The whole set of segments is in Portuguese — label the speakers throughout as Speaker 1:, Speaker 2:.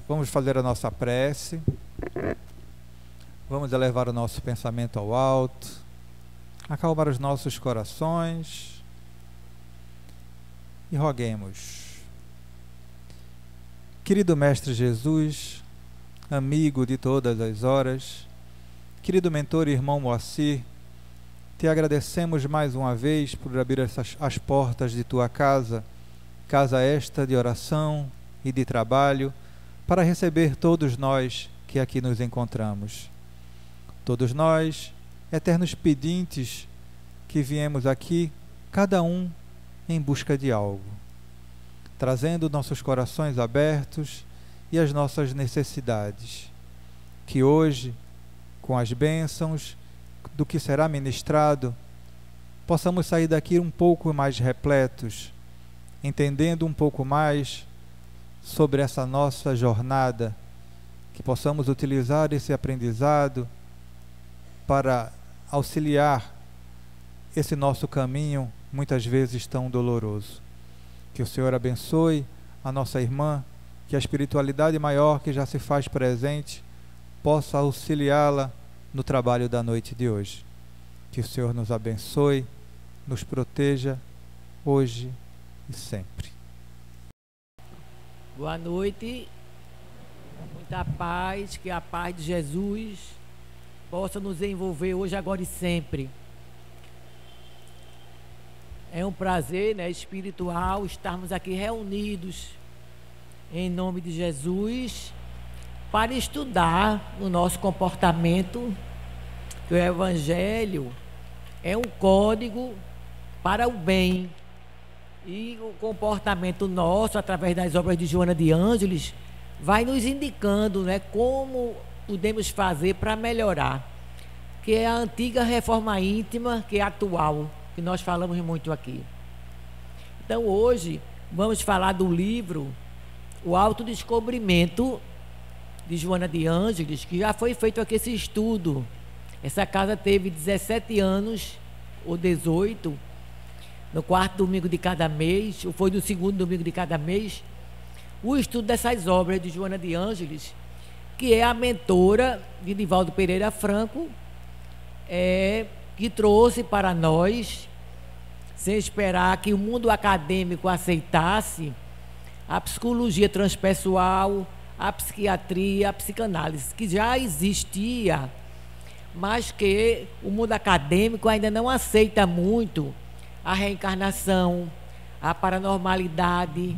Speaker 1: Vamos fazer a nossa prece. Vamos elevar o nosso pensamento ao alto, acalmar os nossos corações e roguemos. Querido Mestre Jesus, amigo de todas as horas, querido mentor e irmão Moacir, te agradecemos mais uma vez por abrir as portas de tua casa esta de oração e de trabalho, para receber todos nós que aqui nos encontramos. Todos nós, eternos pedintes, que viemos aqui, cada um em busca de algo, trazendo nossos corações abertos e as nossas necessidades. Que hoje, com as bênçãos do que será ministrado, possamos sair daqui um pouco mais repletos, entendendo um pouco mais sobre essa nossa jornada, que possamos utilizar esse aprendizado para auxiliar esse nosso caminho, muitas vezes tão doloroso. Que o Senhor abençoe a nossa irmã, que a espiritualidade maior que já se faz presente possa auxiliá-la no trabalho da noite de hoje. Que o Senhor nos abençoe, nos proteja hoje e sempre.
Speaker 2: Boa noite, muita paz, que a paz de Jesus possa nos envolver hoje, agora e sempre. É um prazer, espiritual, estarmos aqui reunidos em nome de Jesus para estudar o nosso comportamento, que o Evangelho é um código para o bem. E o comportamento nosso, através das obras de Joana de Ângeles, vai nos indicando como podemos fazer para melhorar. Que é a antiga reforma íntima, que é atual, que nós falamos muito aqui. Então hoje vamos falar do livro O Autodescobrimento, de Joana de Ângeles, que já foi feito aqui esse estudo. Essa casa teve 17 anos, ou 18, no quarto domingo de cada mês, ou foi no segundo domingo de cada mês, o estudo dessas obras de Joana de Ângeles, que é a mentora de Divaldo Pereira Franco, que trouxe para nós, sem esperar que o mundo acadêmico aceitasse, a psicologia transpessoal, a psiquiatria, a psicanálise, que já existia, mas que o mundo acadêmico ainda não aceita muito a reencarnação, a paranormalidade,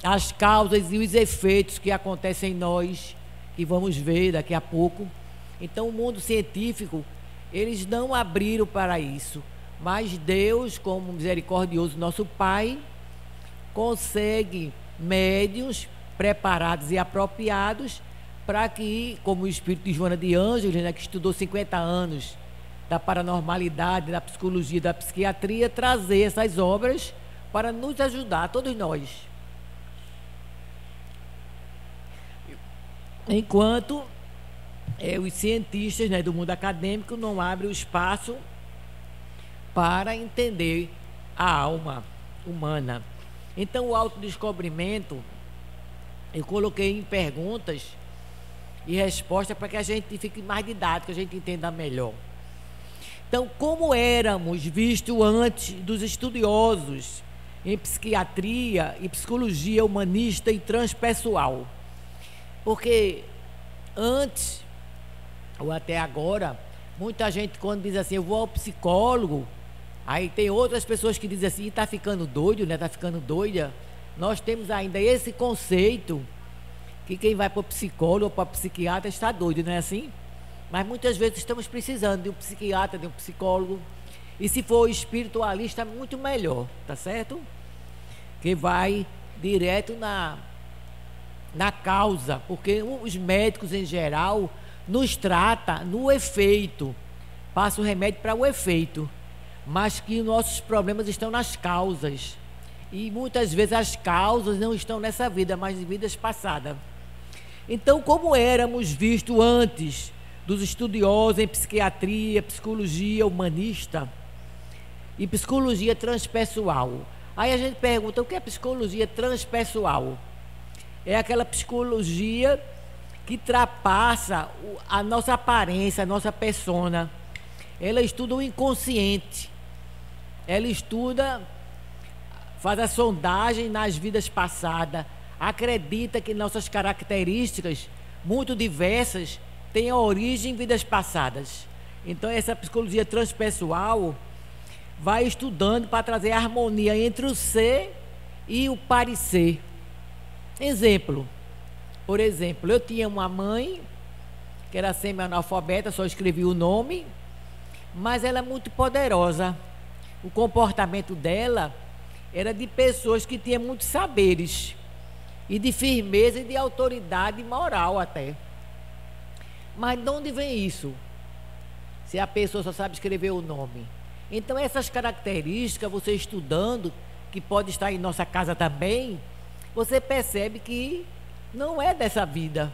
Speaker 2: as causas e os efeitos que acontecem em nós, que vamos ver daqui a pouco. Então o mundo científico, eles não abriram para isso, mas Deus, como misericordioso nosso Pai, consegue médiuns preparados e apropriados para que, como o espírito de Joana de Ângeles, que estudou 50 anos da paranormalidade, da psicologia, da psiquiatria, trazer essas obras para nos ajudar, todos nós. Enquanto os cientistas do mundo acadêmico não abrem o espaço para entender a alma humana. Então o autodescobrimento, eu coloquei em perguntas e respostas para que a gente fique mais didático, a gente entenda melhor. Então, como éramos vistos antes dos estudiosos em psiquiatria e psicologia humanista e transpessoal? Porque antes, ou até agora, muita gente quando diz assim, eu vou ao psicólogo, aí tem outras pessoas que dizem assim, está ficando doido, está ficando doida. Nós temos ainda esse conceito que quem vai para o psicólogo ou para o psiquiatra está doido, não é assim? Mas muitas vezes estamos precisando de um psiquiatra, de um psicólogo. E se for espiritualista, muito melhor, tá certo? Que vai direto na causa, porque os médicos em geral nos tratam no efeito, passa o remédio para o efeito, mas que nossos problemas estão nas causas. E muitas vezes as causas não estão nessa vida, mas em vidas passadas. Então, como éramos vistos antes dos estudiosos em psiquiatria, psicologia humanista e psicologia transpessoal, Aí a gente pergunta, o que é psicologia transpessoal? É aquela psicologia que ultrapassa a nossa aparência, a nossa persona. Ela estuda o inconsciente. Ela estuda, faz a sondagem nas vidas passadas. Acredita que nossas características, muito diversas, têm origem em vidas passadas. Então essa psicologia transpessoal vai estudando para trazer harmonia entre o ser e o parecer. Por exemplo, eu tinha uma mãe que era semi-analfabeta, só escrevia o nome, mas ela é muito poderosa. O comportamento dela era de pessoas que tinham muitos saberes, e de firmeza e de autoridade moral até. Mas de onde vem isso? Se a pessoa só sabe escrever o nome. Então essas características, você estudando, que pode estar em nossa casa também, você percebe que não é dessa vida.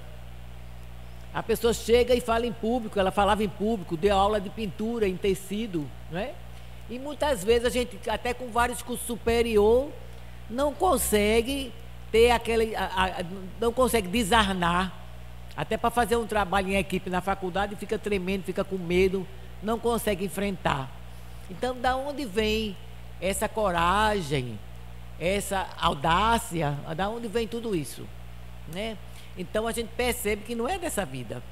Speaker 2: A pessoa chega e fala em público, ela falava em público, deu aula de pintura em tecido, não é? E muitas vezes a gente, até com vários cursos superior, não consegue ter não consegue desarnar. Até para fazer um trabalho em equipe na faculdade, fica tremendo, fica com medo, não consegue enfrentar. Então, da onde vem essa coragem, essa audácia, da onde vem tudo isso, né? Então, a gente percebe que não é dessa vida.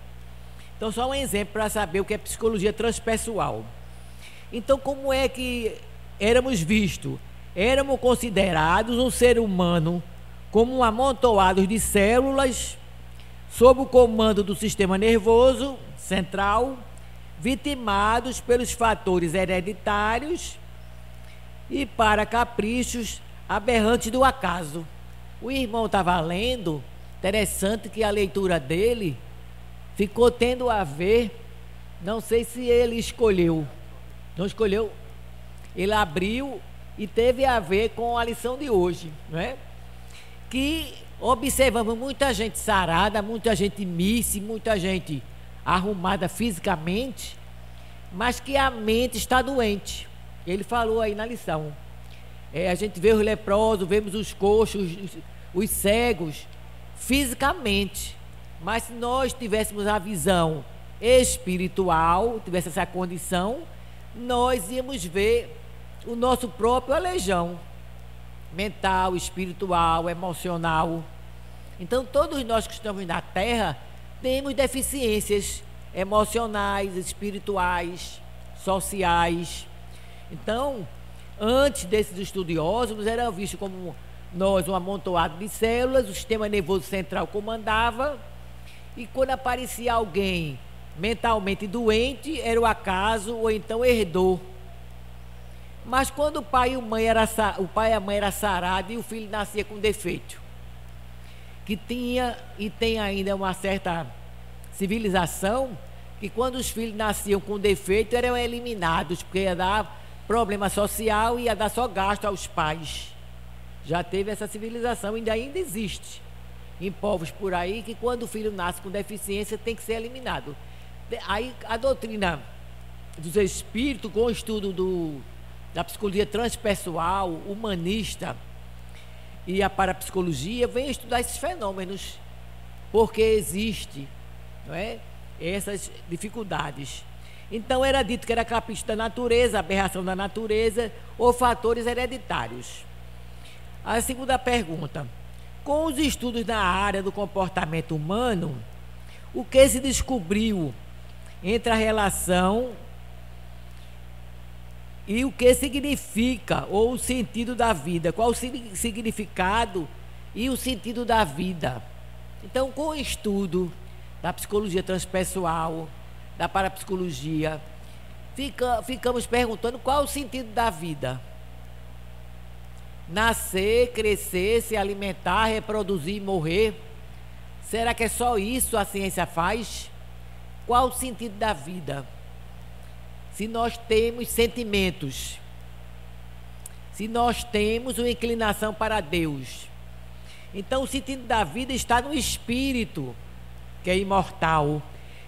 Speaker 2: Então, só um exemplo para saber o que é psicologia transpessoal. Então, como é que éramos vistos? Éramos considerados um ser humano como um amontoado de células sob o comando do sistema nervoso central, vitimados pelos fatores hereditários e para caprichos aberrantes do acaso. O irmão estava lendo, interessante que a leitura dele ficou tendo a ver, não sei se ele escolheu, não escolheu, ele abriu e teve a ver com a lição de hoje, não é? Que observamos muita gente sarada, muita gente misse, muita gente arrumada fisicamente, mas que a mente está doente. Ele falou aí na lição. A gente vê os leprosos, vemos os coxos, os cegos, fisicamente. Mas se nós tivéssemos a visão espiritual, tivesse essa condição, nós íamos ver o nosso próprio aleijão mental, espiritual, emocional. Então todos nós que estamos na Terra temos deficiências emocionais, espirituais, sociais. Então, antes desses estudiosos, nos eram vistos como nós, um amontoado de células, o sistema nervoso central comandava, e quando aparecia alguém mentalmente doente, era o acaso ou então herdou. Mas quando o pai e a mãe eram sarados e o filho nascia com defeito, que tinha e tem ainda uma certa civilização, que quando os filhos nasciam com defeito eram eliminados, porque ia dar problema social e ia dar só gasto aos pais. Já teve essa civilização e ainda existe em povos por aí, que quando o filho nasce com deficiência tem que ser eliminado. Aí a doutrina dos espíritos, com o estudo da psicologia transpessoal, humanista e a parapsicologia, vem estudar esses fenômenos, porque existe, não é, essas dificuldades. Então era dito que era capricho da natureza, aberração da natureza ou fatores hereditários. A segunda pergunta: com os estudos na área do comportamento humano, o que se descobriu entre a relação e o que significa, ou o sentido da vida? Qual o significado e o sentido da vida? Então, com o estudo da psicologia transpessoal, da parapsicologia, ficamos perguntando qual o sentido da vida. Nascer, crescer, se alimentar, reproduzir e morrer. Será que é só isso a ciência faz? Qual o sentido da vida? Se nós temos sentimentos, se nós temos uma inclinação para Deus, então o sentido da vida está no espírito, que é imortal,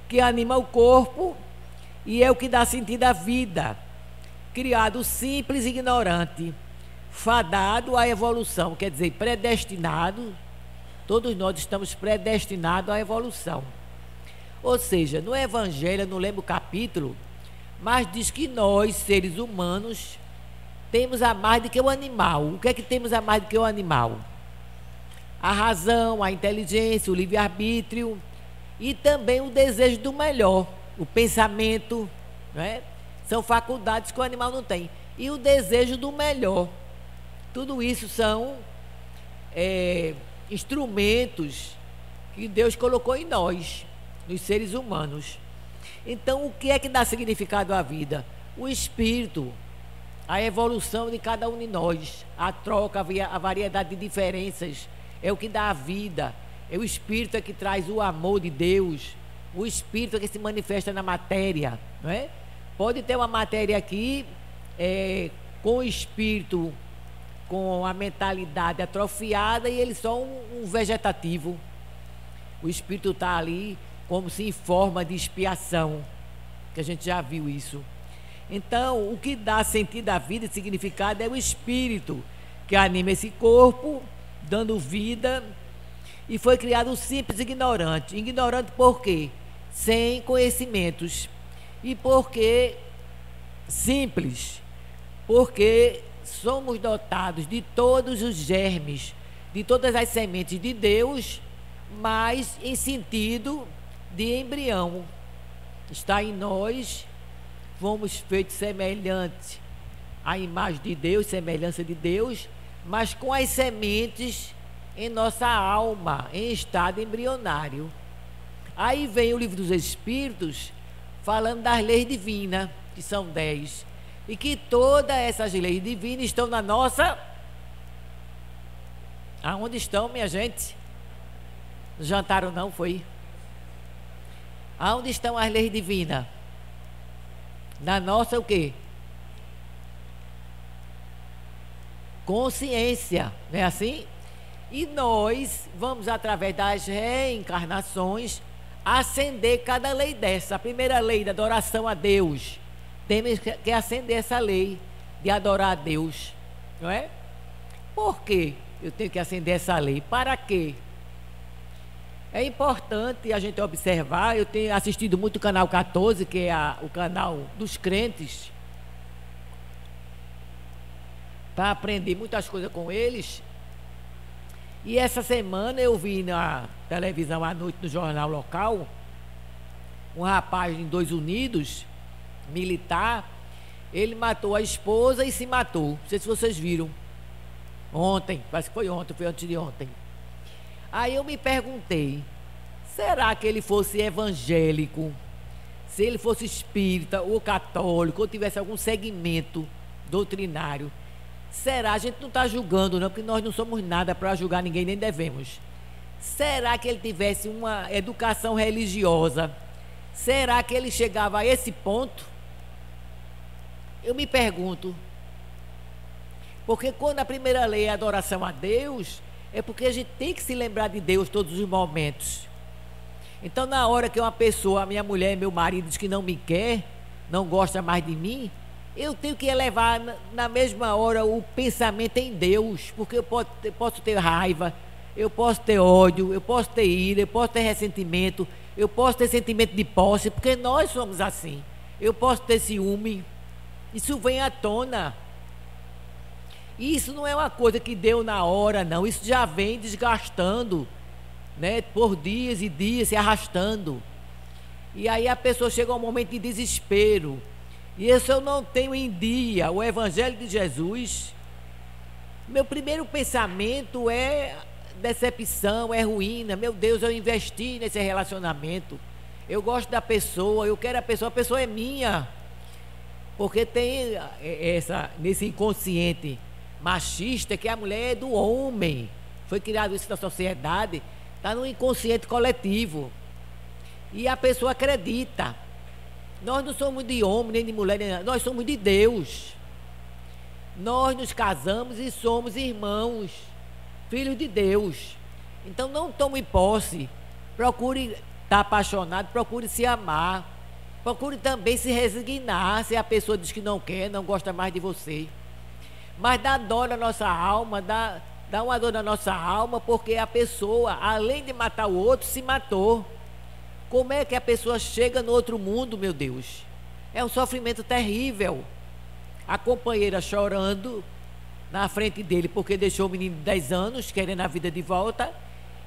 Speaker 2: que anima o corpo e é o que dá sentido à vida. Criado simples e ignorante, fadado à evolução, quer dizer, predestinado. Todos nós estamos predestinados à evolução. Ou seja, no Evangelho, eu não lembro o capítulo, mas diz que nós, seres humanos, temos a mais do que o animal. O que é que temos a mais do que o animal? A razão, a inteligência, o livre-arbítrio e também o desejo do melhor, o pensamento, não é? São faculdades que o animal não tem. E o desejo do melhor. Tudo isso são instrumentos que Deus colocou em nós, nos seres humanos. Então, o que é que dá significado à vida? O espírito, a evolução de cada um de nós, a troca, a variedade de diferenças, é o que dá a vida. É o espírito que traz o amor de Deus, o espírito que se manifesta na matéria, não é? Pode ter uma matéria aqui com o espírito, com a mentalidade atrofiada, e ele só um vegetativo. O espírito está ali como se em forma de expiação, que a gente já viu isso. Então, o que dá sentido à vida e significado é o espírito, que anima esse corpo, dando vida. E foi criado um simples ignorante. Ignorante por quê? Sem conhecimentos. E por que simples? Porque somos dotados de todos os germes, de todas as sementes de Deus, mas em sentido de embrião. Está em nós, fomos feitos semelhantes à imagem de Deus, semelhança de Deus, mas com as sementes em nossa alma, em estado embrionário. Aí vem o livro dos Espíritos, falando das leis divinas, que são 10, e que todas essas leis divinas estão na nossa... Aonde estão, minha gente? Não jantaram não, foi? Aonde estão as leis divinas? Na nossa o quê? Consciência, não é assim? E nós vamos, através das reencarnações, acender cada lei dessa. A primeira lei da adoração a Deus, temos que acender essa lei de adorar a Deus, não é? Por quê eu tenho que acender essa lei? Para quê? É importante a gente observar. Eu tenho assistido muito o canal 14, que é o canal dos crentes, para aprender muitas coisas com eles. E essa semana eu vi na televisão à noite, no jornal local, um rapaz em 2 Unidos, militar. Ele matou a esposa e se matou. Não sei se vocês viram. Ontem, parece que foi ontem, foi antes de ontem. Aí eu me perguntei, será que ele fosse evangélico, se ele fosse espírita ou católico, ou tivesse algum segmento doutrinário, será? A gente não está julgando não, porque nós não somos nada para julgar ninguém, nem devemos. Será que ele tivesse uma educação religiosa? Será que ele chegava a esse ponto? Eu me pergunto. Porque quando a primeira lei é a adoração a Deus, é porque a gente tem que se lembrar de Deus todos os momentos. Então, na hora que uma pessoa, minha mulher, meu marido, diz que não me quer, não gosta mais de mim, eu tenho que elevar na mesma hora o pensamento em Deus, porque eu posso ter raiva, eu posso ter ódio, eu posso ter ira, eu posso ter ressentimento, eu posso ter sentimento de posse, porque nós somos assim. Eu posso ter ciúme, isso vem à tona. E isso não é uma coisa que deu na hora, não. Isso já vem desgastando, né, por dias e dias, se arrastando. E aí a pessoa chega a um momento de desespero. E se eu não tenho em dia o Evangelho de Jesus, meu primeiro pensamento é decepção, é ruína. Meu Deus, eu investi nesse relacionamento. Eu gosto da pessoa, eu quero a pessoa é minha. Porque tem nesse inconsciente machista que a mulher é do homem. Foi criado isso na sociedade, está no inconsciente coletivo. E a pessoa acredita. Nós não somos de homem, nem de mulher, nem nada. Nós somos de Deus. Nós nos casamos e somos irmãos, filhos de Deus. Então não tome posse. Procure estar apaixonado, procure se amar. Procure também se resignar se a pessoa diz que não quer, não gosta mais de você. mas dá dó na nossa alma, dá uma dor na nossa alma, porque a pessoa, além de matar o outro, se matou. Como é que a pessoa chega no outro mundo, meu Deus? É um sofrimento terrível. A companheira chorando na frente dele, porque deixou o menino de 10 anos, querendo a vida de volta,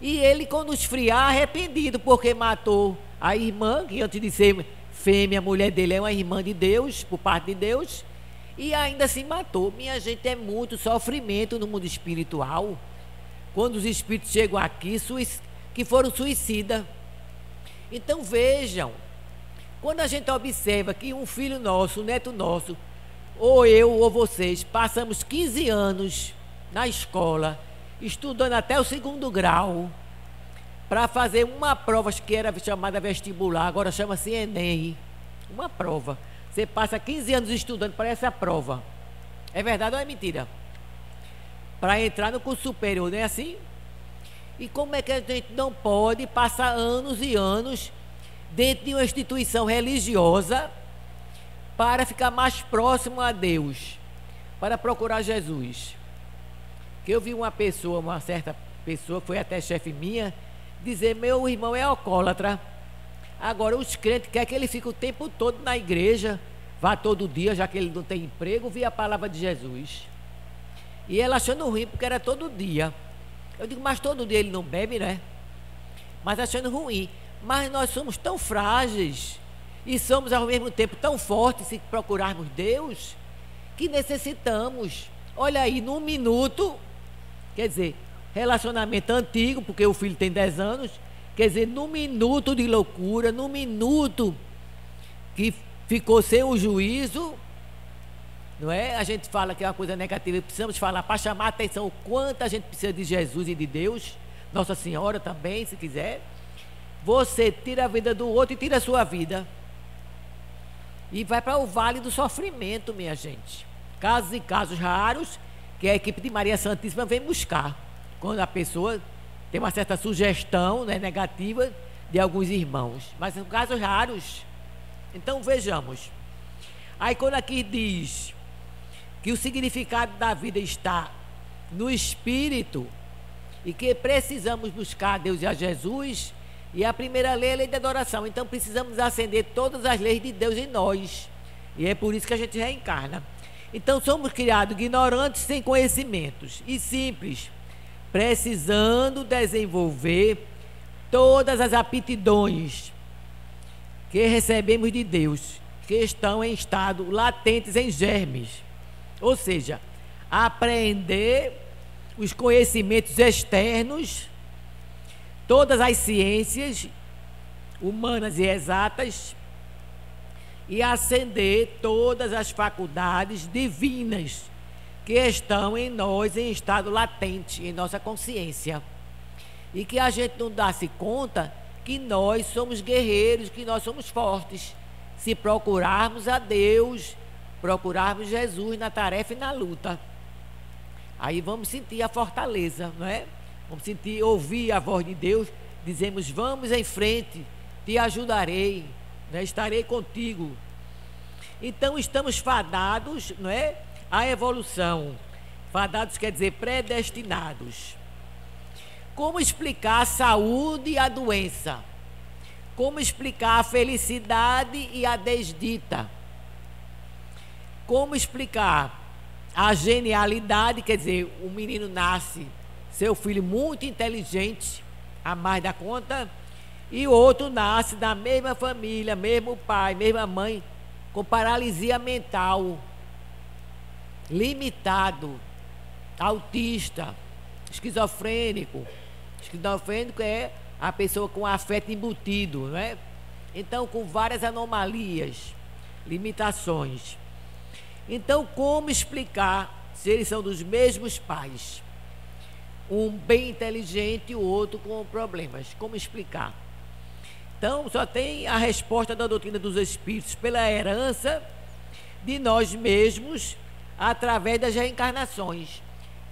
Speaker 2: e ele, quando esfriar, arrependido, porque matou a irmã, que antes de ser fêmea, a mulher dele é uma irmã de Deus, por parte de Deus, e ainda se matou. Minha gente, é muito sofrimento no mundo espiritual, quando os espíritos chegam aqui, que foram suicidas. Então vejam, quando a gente observa que um filho nosso, um neto nosso, ou eu ou vocês, passamos 15 anos na escola, estudando até o 2º grau, para fazer uma prova que era chamada vestibular, agora chama-se Enem, uma prova. Você passa 15 anos estudando para essa prova. É verdade ou é mentira? Para entrar no curso superior, não é assim? E como é que a gente não pode passar anos e anos dentro de uma instituição religiosa para ficar mais próximo a Deus, para procurar Jesus? Que eu vi uma pessoa, uma certa pessoa, foi até chefe minha, dizer: meu irmão é alcoólatra. Agora os crentes querem que ele fique o tempo todo na igreja, vá todo dia, já que ele não tem emprego, via a palavra de Jesus. E ela achando ruim, porque era todo dia. Eu digo: mas todo dia ele não bebe, né? Mas achando ruim. Mas nós somos tão frágeis e somos ao mesmo tempo tão fortes se procurarmos Deus, que necessitamos. Olha aí, num minuto, quer dizer, relacionamento antigo, porque o filho tem 10 anos, quer dizer, num minuto de loucura, num minuto que ficou sem o juízo, não é? A gente fala que é uma coisa negativa, precisamos falar para chamar a atenção o quanto a gente precisa de Jesus e de Deus, Nossa Senhora também, se quiser. Você tira a vida do outro e tira a sua vida, e vai para o vale do sofrimento, minha gente. Casos e casos raros que a equipe de Maria Santíssima vem buscar, quando a pessoa tem uma certa sugestão, né, negativa de alguns irmãos, mas são casos raros. Então vejamos. Aí quando aqui diz que o significado da vida está no Espírito e que precisamos buscar a Deus e a Jesus, e a primeira lei é a lei da adoração, então precisamos acender todas as leis de Deus em nós, e é por isso que a gente reencarna. Então somos criados ignorantes, sem conhecimentos e simples, precisando desenvolver todas as aptidões que recebemos de Deus, que estão em estado latentes em germes, ou seja, aprender os conhecimentos externos, todas as ciências humanas e exatas, e acender todas as faculdades divinas que estão em nós em estado latente, em nossa consciência, e que a gente não dá-se conta que nós somos guerreiros, que nós somos fortes, se procurarmos a Deus, procurarmos Jesus na tarefa e na luta. Aí vamos sentir a fortaleza, não é? Vamos sentir, ouvir a voz de Deus, dizemos: vamos em frente, te ajudarei, né? Estarei contigo. Então estamos fadados, não é? A evolução. Fadados quer dizer predestinados. Como explicar a saúde e a doença? Como explicar a felicidade e a desdita? Como explicar a genialidade, quer dizer, o menino nasce, seu filho muito inteligente, a mais da conta, e o outro nasce da mesma família, mesmo pai, mesma mãe, com paralisia mental, limitado, autista, esquizofrênico. Esquizofrênico é a pessoa com afeto embutido, não é? Então, com várias anomalias, limitações. Então, como explicar se eles são dos mesmos pais? Um bem inteligente e o outro com problemas. Como explicar? Então, só tem a resposta da doutrina dos Espíritos pela herança de nós mesmos através das reencarnações.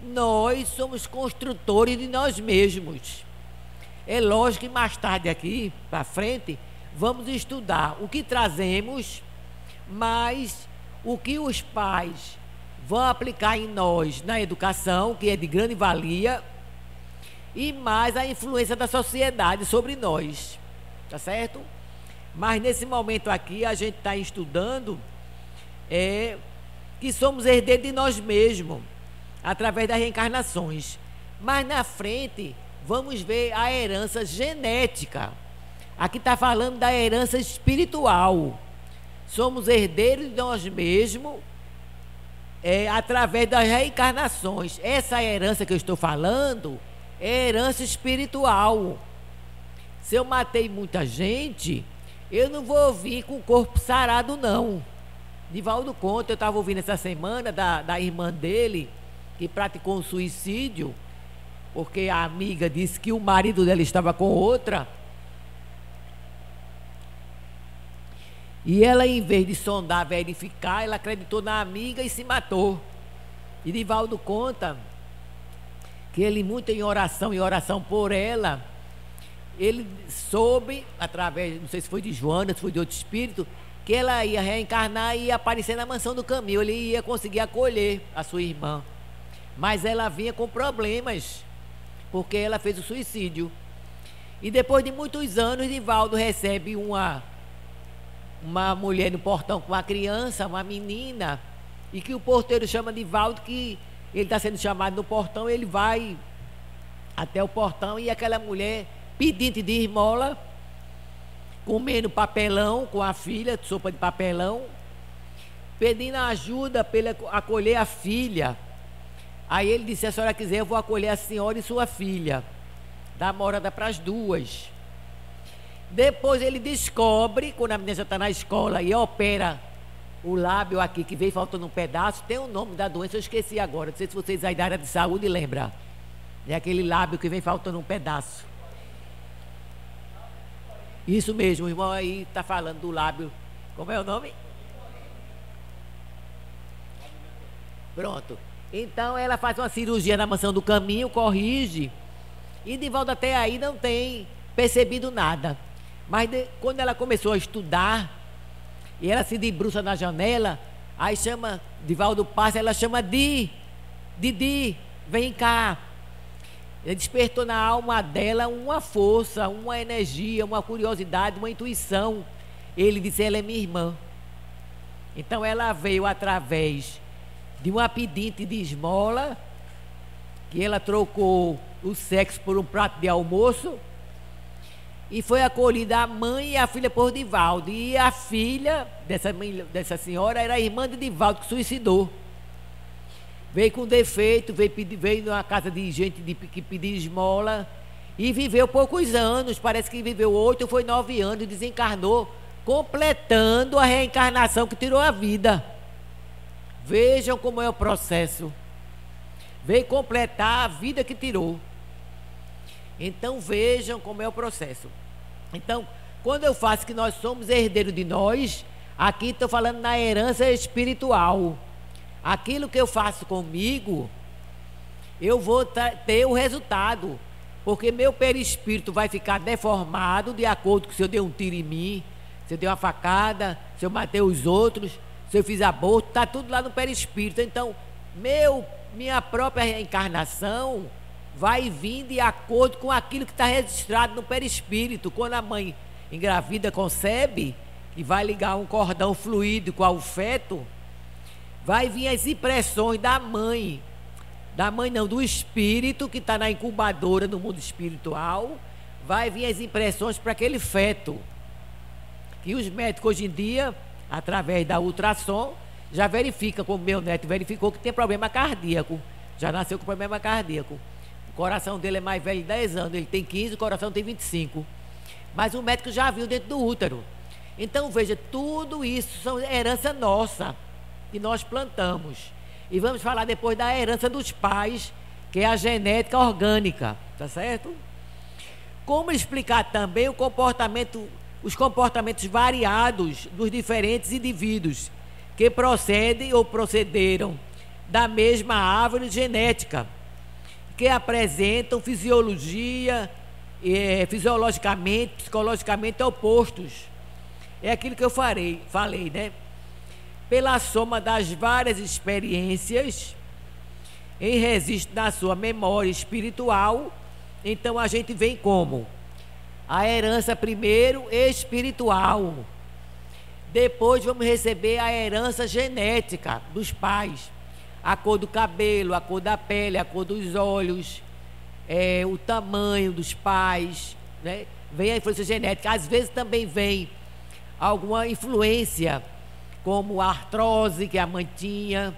Speaker 2: Nós somos construtores de nós mesmos. É lógico que mais tarde aqui, para frente, vamos estudar o que trazemos, mas o que os pais vão aplicar em nós na educação, que é de grande valia, e mais a influência da sociedade sobre nós, tá certo? Mas nesse momento aqui a gente está estudando que somos herdeiros de nós mesmos, através das reencarnações. Mas na frente vamos ver a herança genética. Aqui está falando da herança espiritual. Somos herdeiros de nós mesmos, através das reencarnações. Essa herança que eu estou falando é herança espiritual. Se eu matei muita gente, eu não vou vir com o corpo sarado, não. Divaldo conta, eu estava ouvindo essa semana da irmã dele, que praticou um suicídio, porque a amiga disse que o marido dela estava com outra. E ela, em vez de sondar, verificar, ela acreditou na amiga e se matou. E Divaldo conta que ele, muito em oração por ela, ele soube, através, não sei se foi de Joana, se foi de outro espírito, que ela ia reencarnar e ia aparecer na mansão do caminho, ele ia conseguir acolher a sua irmã. Mas ela vinha com problemas, porque ela fez o suicídio. E depois de muitos anos, Divaldo recebe uma mulher no portão com uma criança, uma menina, e que o porteiro chama Divaldo, que ele está sendo chamado no portão, ele vai até o portão e aquela mulher pedinte de esmola, comendo papelão com a filha, sopa de papelão, pedindo ajuda para ele acolher a filha. Aí ele disse: se a senhora quiser, eu vou acolher a senhora e sua filha, dá morada para as duas. Depois ele descobre, quando a menina já está na escola e opera o lábio aqui, que veio faltando um pedaço, tem o nome da doença, eu esqueci agora, não sei se vocês aí da área de saúde lembram. É aquele lábio que vem faltando um pedaço. Isso mesmo, o irmão aí está falando do lábio. Como é o nome? Pronto. Então ela faz uma cirurgia na mansão do caminho, corrige, e Divaldo até aí não tem percebido nada. Mas quando ela começou a estudar, e ela se debruça na janela, aí chama, Divaldo passa, ela chama Didi, vem cá. Ele despertou na alma dela uma força, uma energia, uma curiosidade, uma intuição. Ele disse: ela é minha irmã. Então ela veio através de uma pedinte de esmola, que ela trocou o sexo por um prato de almoço, e foi acolhida a mãe e a filha por Divaldo. E a filha dessa senhora era a irmã de Divaldo, que suicidou. Veio com defeito, veio numa casa de gente que pedia esmola e viveu poucos anos, parece que viveu 8 ou foi 9 anos, e desencarnou, completando a reencarnação que tirou a vida. Vejam como é o processo. Veio completar a vida que tirou. Então vejam como é o processo. Então, quando eu faço que nós somos herdeiros de nós, aqui estou falando na herança espiritual. Aquilo que eu faço comigo, eu vou ter o resultado, porque meu perispírito vai ficar deformado de acordo com se eu dei um tiro em mim, se eu dei uma facada, se eu matei os outros, se eu fiz aborto, está tudo lá no perispírito. Então, minha própria reencarnação vai vir de acordo com aquilo que está registrado no perispírito. Quando a mãe engravida, concebe, e vai ligar um cordão fluídico ao feto, vai vir as impressões da mãe não, do espírito que está na incubadora no mundo espiritual, vai vir as impressões para aquele feto, que os médicos hoje em dia, através da ultrassom, já verifica, como meu neto verificou, que tem problema cardíaco, já nasceu com problema cardíaco. O coração dele é mais velho de 10 anos, ele tem 15, o coração tem 25, mas o médico já viu dentro do útero. Então veja, tudo isso são herança nossa, que nós plantamos. E vamos falar depois da herança dos pais, que é a genética orgânica, tá certo? Como explicar também os comportamentos variados dos diferentes indivíduos que procedem ou procederam da mesma árvore genética, que apresentam fisiologicamente, psicologicamente opostos. É aquilo que eu falei, né? pela soma das várias experiências em registro da sua memória espiritual. Então a gente vem como? A herança primeiro espiritual. Depois vamos receber a herança genética dos pais. A cor do cabelo, a cor da pele, a cor dos olhos, o tamanho dos pais, né? Vem a influência genética. Às vezes também vem alguma influência, como a artrose que a mãe tinha,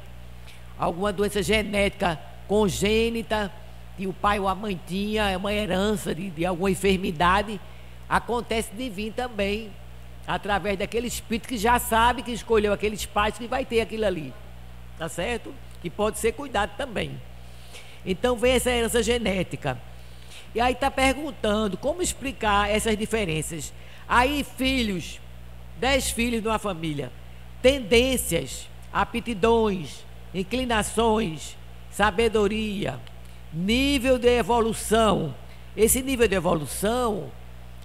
Speaker 2: alguma doença genética congênita que o pai ou a mãe tinha, é uma herança de alguma enfermidade. Acontece de vir também através daquele espírito que já sabe, que escolheu aqueles pais, que vai ter aquilo ali, tá certo? Que pode ser cuidado também. Então vem essa herança genética. E aí está perguntando como explicar essas diferenças. Aí filhos, 10 filhos numa família, tendências, aptidões, inclinações, sabedoria, nível de evolução. Esse nível de evolução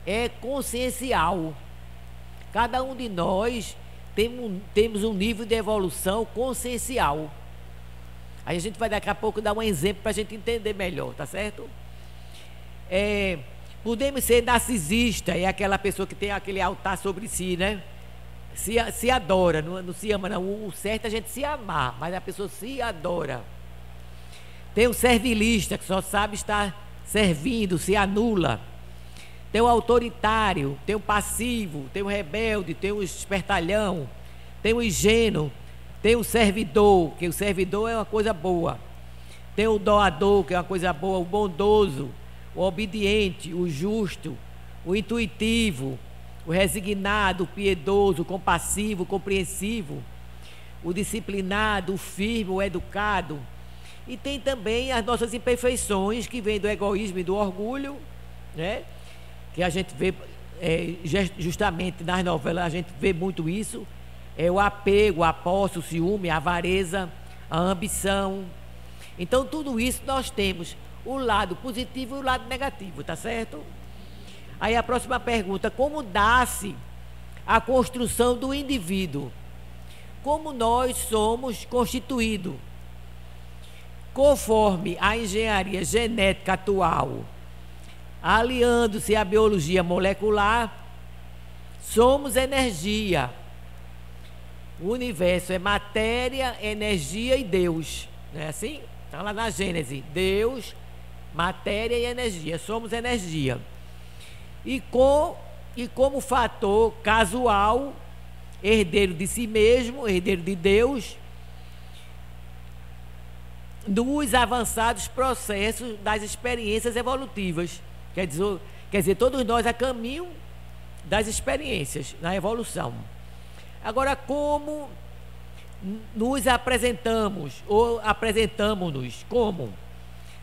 Speaker 2: é consciencial. Cada um de nós temos um nível de evolução consciencial. Aí a gente vai daqui a pouco dar um exemplo para a gente entender melhor, tá certo? Podemos ser narcisista, é aquela pessoa que tem aquele altar sobre si, né? Se adora, não se ama não. O certo é a gente se amar, mas a pessoa se adora. Tem o servilista, que só sabe estar servindo, se anula. Tem o autoritário, tem o passivo, tem o rebelde, tem o espertalhão, tem o ingênuo, tem o servidor, que o servidor é uma coisa boa. Tem o doador, que é uma coisa boa, o bondoso, o obediente, o justo, o intuitivo, o resignado, o piedoso, o compassivo, o compreensivo, o disciplinado, o firme, o educado. E tem também as nossas imperfeições, que vêm do egoísmo e do orgulho, né? Que a gente vê justamente nas novelas, a gente vê muito isso. É o apego, a posse, o ciúme, a avareza, a ambição. Então tudo isso nós temos o lado positivo e o lado negativo, tá certo? Aí a próxima pergunta: como dá-se a construção do indivíduo? Como nós somos constituídos? Conforme a engenharia genética atual, aliando-se à biologia molecular, somos energia. O universo é matéria, energia e Deus. Não é assim? Está lá na Gênesis. Deus, matéria e energia. Somos energia. E como fator casual, herdeiro de si mesmo, herdeiro de Deus, nos avançados processos das experiências evolutivas. Quer dizer, todos nós a caminho das experiências, na evolução. Agora, como nos apresentamos, ou apresentamos-nos, como?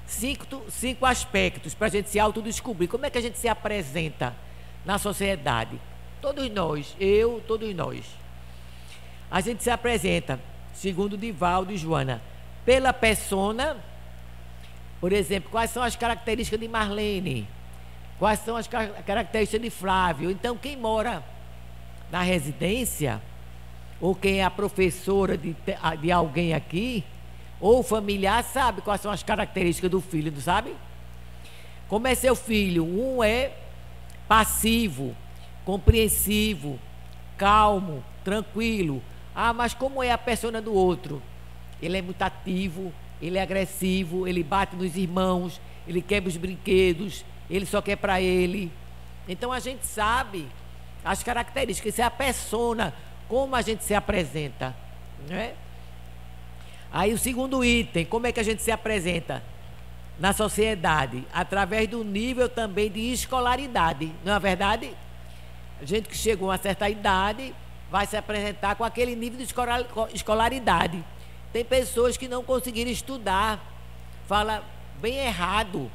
Speaker 2: 5 aspectos para a gente se autodescobrir. Como é que a gente se apresenta na sociedade? Todos nós, todos nós. A gente se apresenta, segundo Divaldo e Joana, pela persona. Por exemplo, quais são as características de Marlene? Quais são as características de Flávio? Então, quem mora na residência, ou quem é a professora de alguém aqui, ou o familiar, sabe quais são as características do filho, não sabe? Como é seu filho? Um é passivo, compreensivo, calmo, tranquilo. Ah, mas como é a persona do outro? Ele é muito ativo, ele é agressivo, ele bate nos irmãos, ele quebra os brinquedos, ele só quer para ele. Então a gente sabe as características, isso é a persona, como a gente se apresenta, né? Aí o segundo item, como é que a gente se apresenta na sociedade? Através do nível também de escolaridade, não é verdade? A gente que chegou a uma certa idade vai se apresentar com aquele nível de escolaridade. Tem pessoas que não conseguiram estudar, fala bem errado,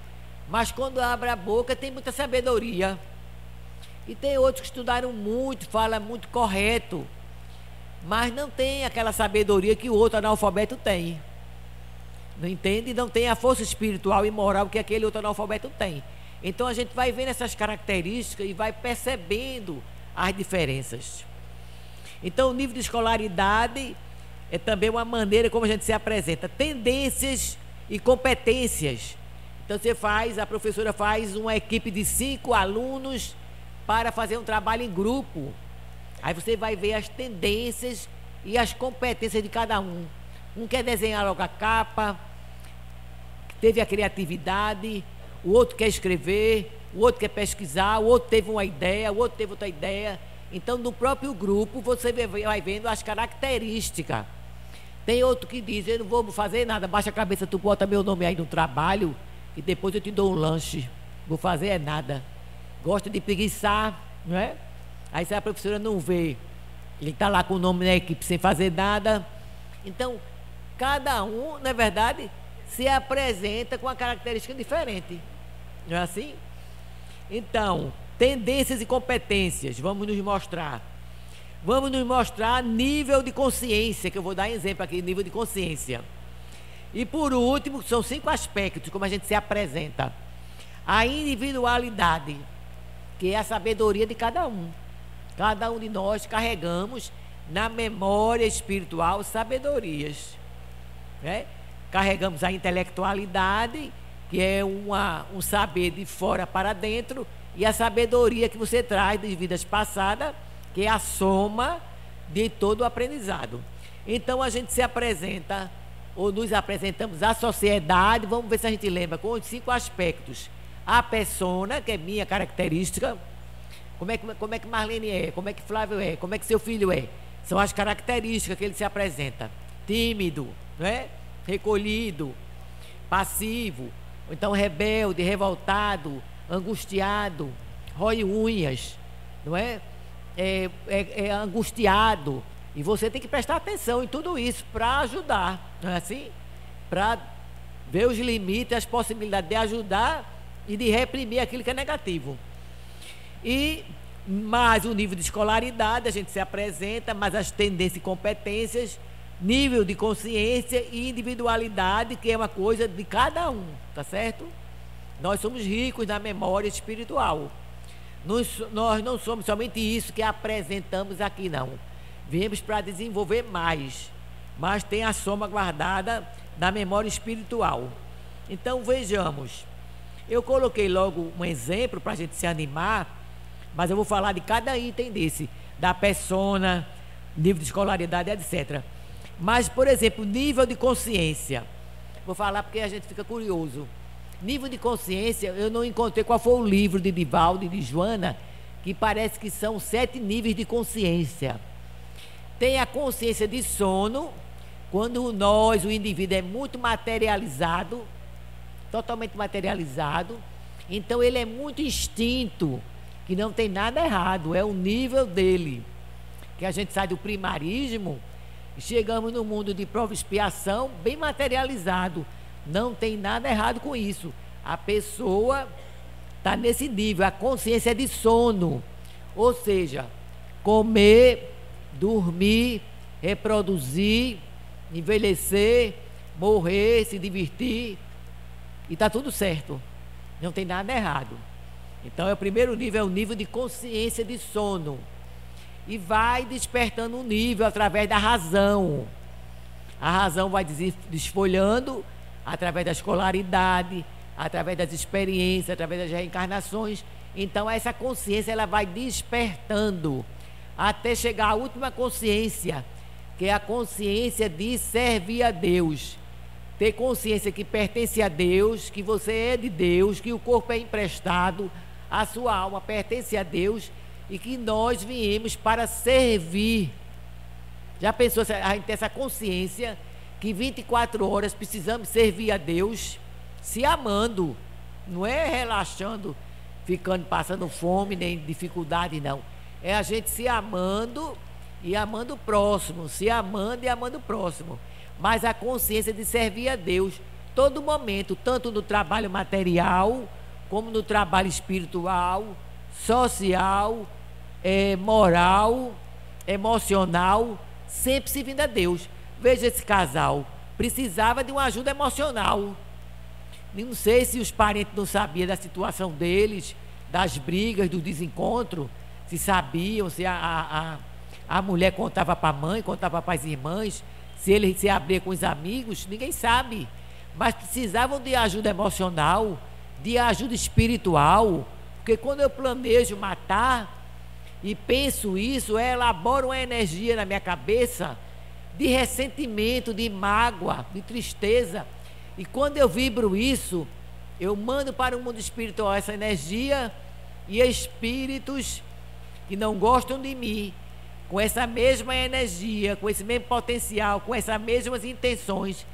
Speaker 2: mas quando abre a boca tem muita sabedoria. E tem outros que estudaram muito, fala muito correto, mas não tem aquela sabedoria que o outro analfabeto tem. Não entende? Não tem a força espiritual e moral que aquele outro analfabeto tem. Então a gente vai vendo essas características e vai percebendo as diferenças. Então, o nível de escolaridade é também uma maneira como a gente se apresenta. Tendências e competências. Então, a professora faz uma equipe de 5 alunos para fazer um trabalho em grupo. Aí você vai ver as tendências e as competências de cada um. Um quer desenhar logo a capa, teve a criatividade, o outro quer escrever, o outro quer pesquisar, o outro teve uma ideia, o outro teve outra ideia. Então, no próprio grupo, você vai vendo as características. Tem outro que diz, eu não vou fazer nada, baixa a cabeça, tu bota meu nome aí no trabalho e depois eu te dou um lanche. Vou fazer é nada. Gosta de preguiçar, não é? Aí se a professora não vê, ele está lá com o nome na equipe sem fazer nada. Então, cada um, na verdade, se apresenta com uma característica diferente. Não é assim? Então, tendências e competências, vamos nos mostrar. Vamos nos mostrar nível de consciência, que eu vou dar exemplo aqui, nível de consciência. E por último, são 5 aspectos, como a gente se apresenta. A individualidade, que é a sabedoria de cada um. Cada um de nós carregamos na memória espiritual sabedorias. Né? Carregamos a intelectualidade, que é um saber de fora para dentro, e a sabedoria que você traz de vidas passadas, que é a soma de todo o aprendizado. Então a gente se apresenta, ou nos apresentamos à sociedade, vamos ver se a gente lembra, com os 5 aspectos. A persona, que é minha característica, como é que Marlene é, como é que Flávio é, como é que seu filho é. São as características que ele se apresenta. Tímido, né? Recolhido, passivo, ou então rebelde, revoltado, angustiado, rói unhas, não é? É angustiado. E você tem que prestar atenção em tudo isso para ajudar, não é assim? Para ver os limites, as possibilidades de ajudar e de reprimir aquilo que é negativo. E mais o nível de escolaridade, a gente se apresenta, mas as tendências e competências, nível de consciência e individualidade, que é uma coisa de cada um, tá certo? Nós somos ricos na memória espiritual. Nós não somos somente isso que apresentamos aqui, não. Viemos para desenvolver mais, mas tem a soma guardada da memória espiritual. Então vejamos, eu coloquei logo um exemplo para a gente se animar, mas eu vou falar de cada item desse, da persona, nível de escolaridade, etc. Mas, por exemplo, nível de consciência, vou falar porque a gente fica curioso. Nível de consciência, eu não encontrei qual foi o livro de Divaldo e de Joana, que parece que são 7 níveis de consciência. Tem a consciência de sono, quando o indivíduo é muito materializado, totalmente materializado, então ele é muito instinto, que não tem nada errado, é o nível dele, que a gente sai do primarismo e chegamos no mundo de prova e expiação bem materializado. Não tem nada errado com isso. A pessoa está nesse nível, a consciência é de sono, ou seja, comer, dormir, reproduzir, envelhecer, morrer, se divertir, e está tudo certo, não tem nada errado. Então, o primeiro nível é o nível de consciência de sono, e vai despertando um nível através da razão. A razão vai desfolhando através da escolaridade, através das experiências, através das reencarnações. Então essa consciência ela vai despertando até chegar à última consciência, que é a consciência de servir a Deus. Ter consciência que pertence a Deus, que você é de Deus, que o corpo é emprestado, a sua alma pertence a Deus e que nós viemos para servir. Já pensou se a gente tem essa consciência que 24 horas precisamos servir a Deus, se amando, não é relaxando, passando fome, nem dificuldade, não. É a gente se amando e amando o próximo, se amando e amando o próximo. Mas a consciência de servir a Deus, todo momento, tanto no trabalho material, como no trabalho espiritual, social, moral, emocional, sempre servindo a Deus. Veja esse casal, precisava de uma ajuda emocional. Não sei se os parentes não sabiam da situação deles, das brigas, do desencontro, se sabiam, se a A mulher contava para a mãe, contava para as irmãs. Se ele se abria com os amigos, ninguém sabe. Mas precisavam de ajuda emocional, de ajuda espiritual. Porque quando eu planejo matar e penso isso, eu elaboro uma energia na minha cabeça de ressentimento, de mágoa, de tristeza. E quando eu vibro isso, eu mando para o mundo espiritual essa energia, e espíritos que não gostam de mim, com essa mesma energia, com esse mesmo potencial, com essas mesmas intenções,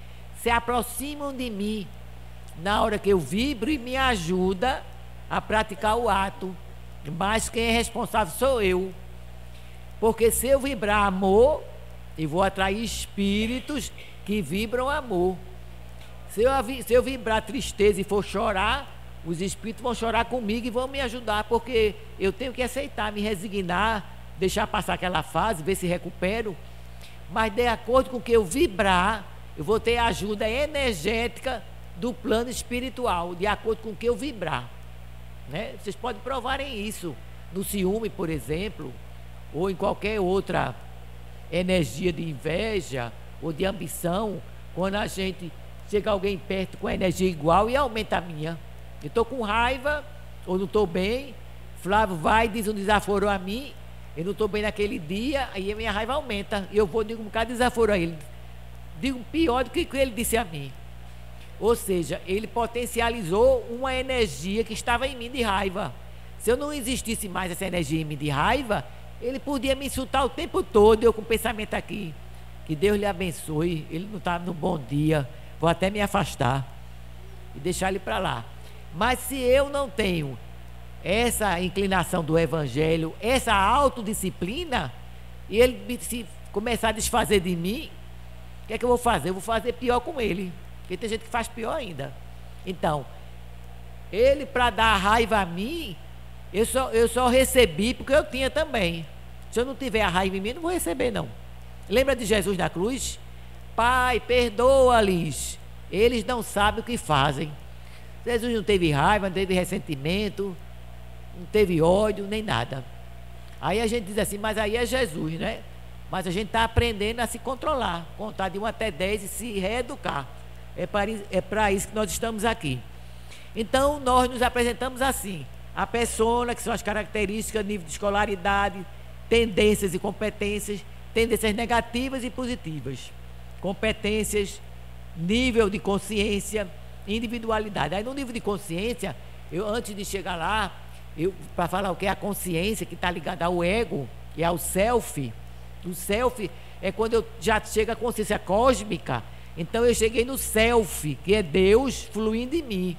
Speaker 2: se aproximam de mim na hora que eu vibro e me ajuda a praticar o ato. Mas quem é responsável sou eu. Porque se eu vibrar amor, eu vou atrair espíritos que vibram amor. Se eu vibrar tristeza e for chorar, os espíritos vão chorar comigo e vão me ajudar, porque eu tenho que aceitar, me resignar, deixar passar aquela fase, ver se recupero. Mas de acordo com o que eu vibrar, eu vou ter ajuda energética do plano espiritual, de acordo com o que eu vibrar, né? Vocês podem provarem isso no ciúme, por exemplo, ou em qualquer outra energia de inveja ou de ambição. Quando a gente chega alguém perto com energia igual e aumenta a minha. Eu estou com raiva ou não estou bem, Flávio vai e diz um desaforo a mim, eu não estou bem naquele dia, aí a minha raiva aumenta, e eu vou digo um bocado de desaforo a ele, digo pior do que ele disse a mim. Ou seja, ele potencializou uma energia que estava em mim de raiva. Se eu não existisse mais essa energia em mim de raiva, ele podia me insultar o tempo todo, eu com o pensamento aqui, que Deus lhe abençoe, ele não está no bom dia, vou até me afastar e deixar ele para lá. Mas se eu não tenho essa inclinação do evangelho, essa autodisciplina, e ele se começar a desfazer de mim, o que é que eu vou fazer? Eu vou fazer pior com ele, porque tem gente que faz pior ainda. Então, ele, para dar raiva a mim, eu só recebi porque eu tinha também. Se eu não tiver a raiva em mim, não vou receber não. Lembra de Jesus na cruz? Pai, perdoa-lhes, eles não sabem o que fazem. Jesus não teve raiva, não teve ressentimento, não teve ódio, nem nada. Aí a gente diz assim, mas aí é Jesus, né? Mas a gente está aprendendo a se controlar, contar de 1 até 10 e se reeducar. É para isso que nós estamos aqui. Então nós nos apresentamos assim: a persona, que são as características, nível de escolaridade, tendências e competências, tendências negativas e positivas, competências, nível de consciência, individualidade. Aí no nível de consciência, eu antes de chegar lá, para falar o que é a consciência, que está ligada ao ego e ao self. O self é quando eu já chego à consciência cósmica. Então eu cheguei no self, que é Deus fluindo em mim.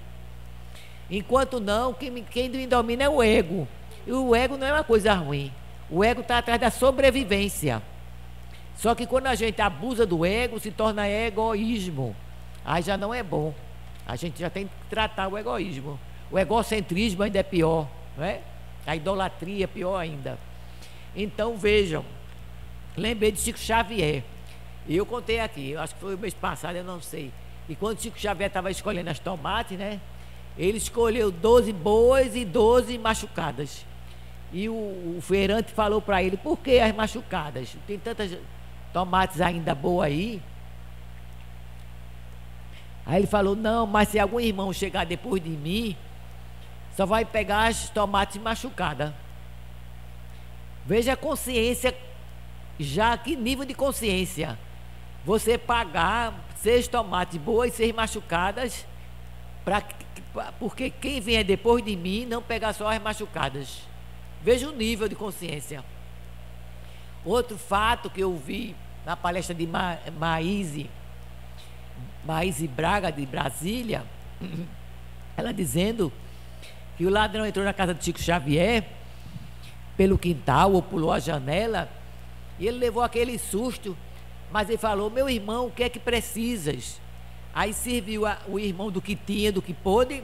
Speaker 2: Enquanto não, quem me domina é o ego. E o ego não é uma coisa ruim. O ego está atrás da sobrevivência. Só que quando a gente abusa do ego, se torna egoísmo. Aí já não é bom. A gente já tem que tratar o egoísmo. O egocentrismo ainda é pior, não é? A idolatria é pior ainda. Então vejam, lembrei de Chico Xavier. E eu contei aqui, eu acho que foi o mês passado, eu não sei. E quando Chico Xavier estava escolhendo as tomates, né? Ele escolheu 12 boas e 12 machucadas. E o feirante falou para ele: por que as machucadas? Tem tantas tomates ainda boas aí. Aí ele falou: não, mas se algum irmão chegar depois de mim, só vai pegar as tomates machucadas. Veja a consciência, já que nível de consciência. Você pagar 6 tomates boas e 6 machucadas, porque quem vier depois de mim não pegar só as machucadas. Veja o nível de consciência. Outro fato que eu vi na palestra de Maíse Braga, de Brasília, ela dizendo que o ladrão entrou na casa de Chico Xavier pelo quintal ou pulou a janela, e ele levou aquele susto, mas ele falou: meu irmão, o que é que precisas? Aí serviu o irmão do que tinha, do que pôde,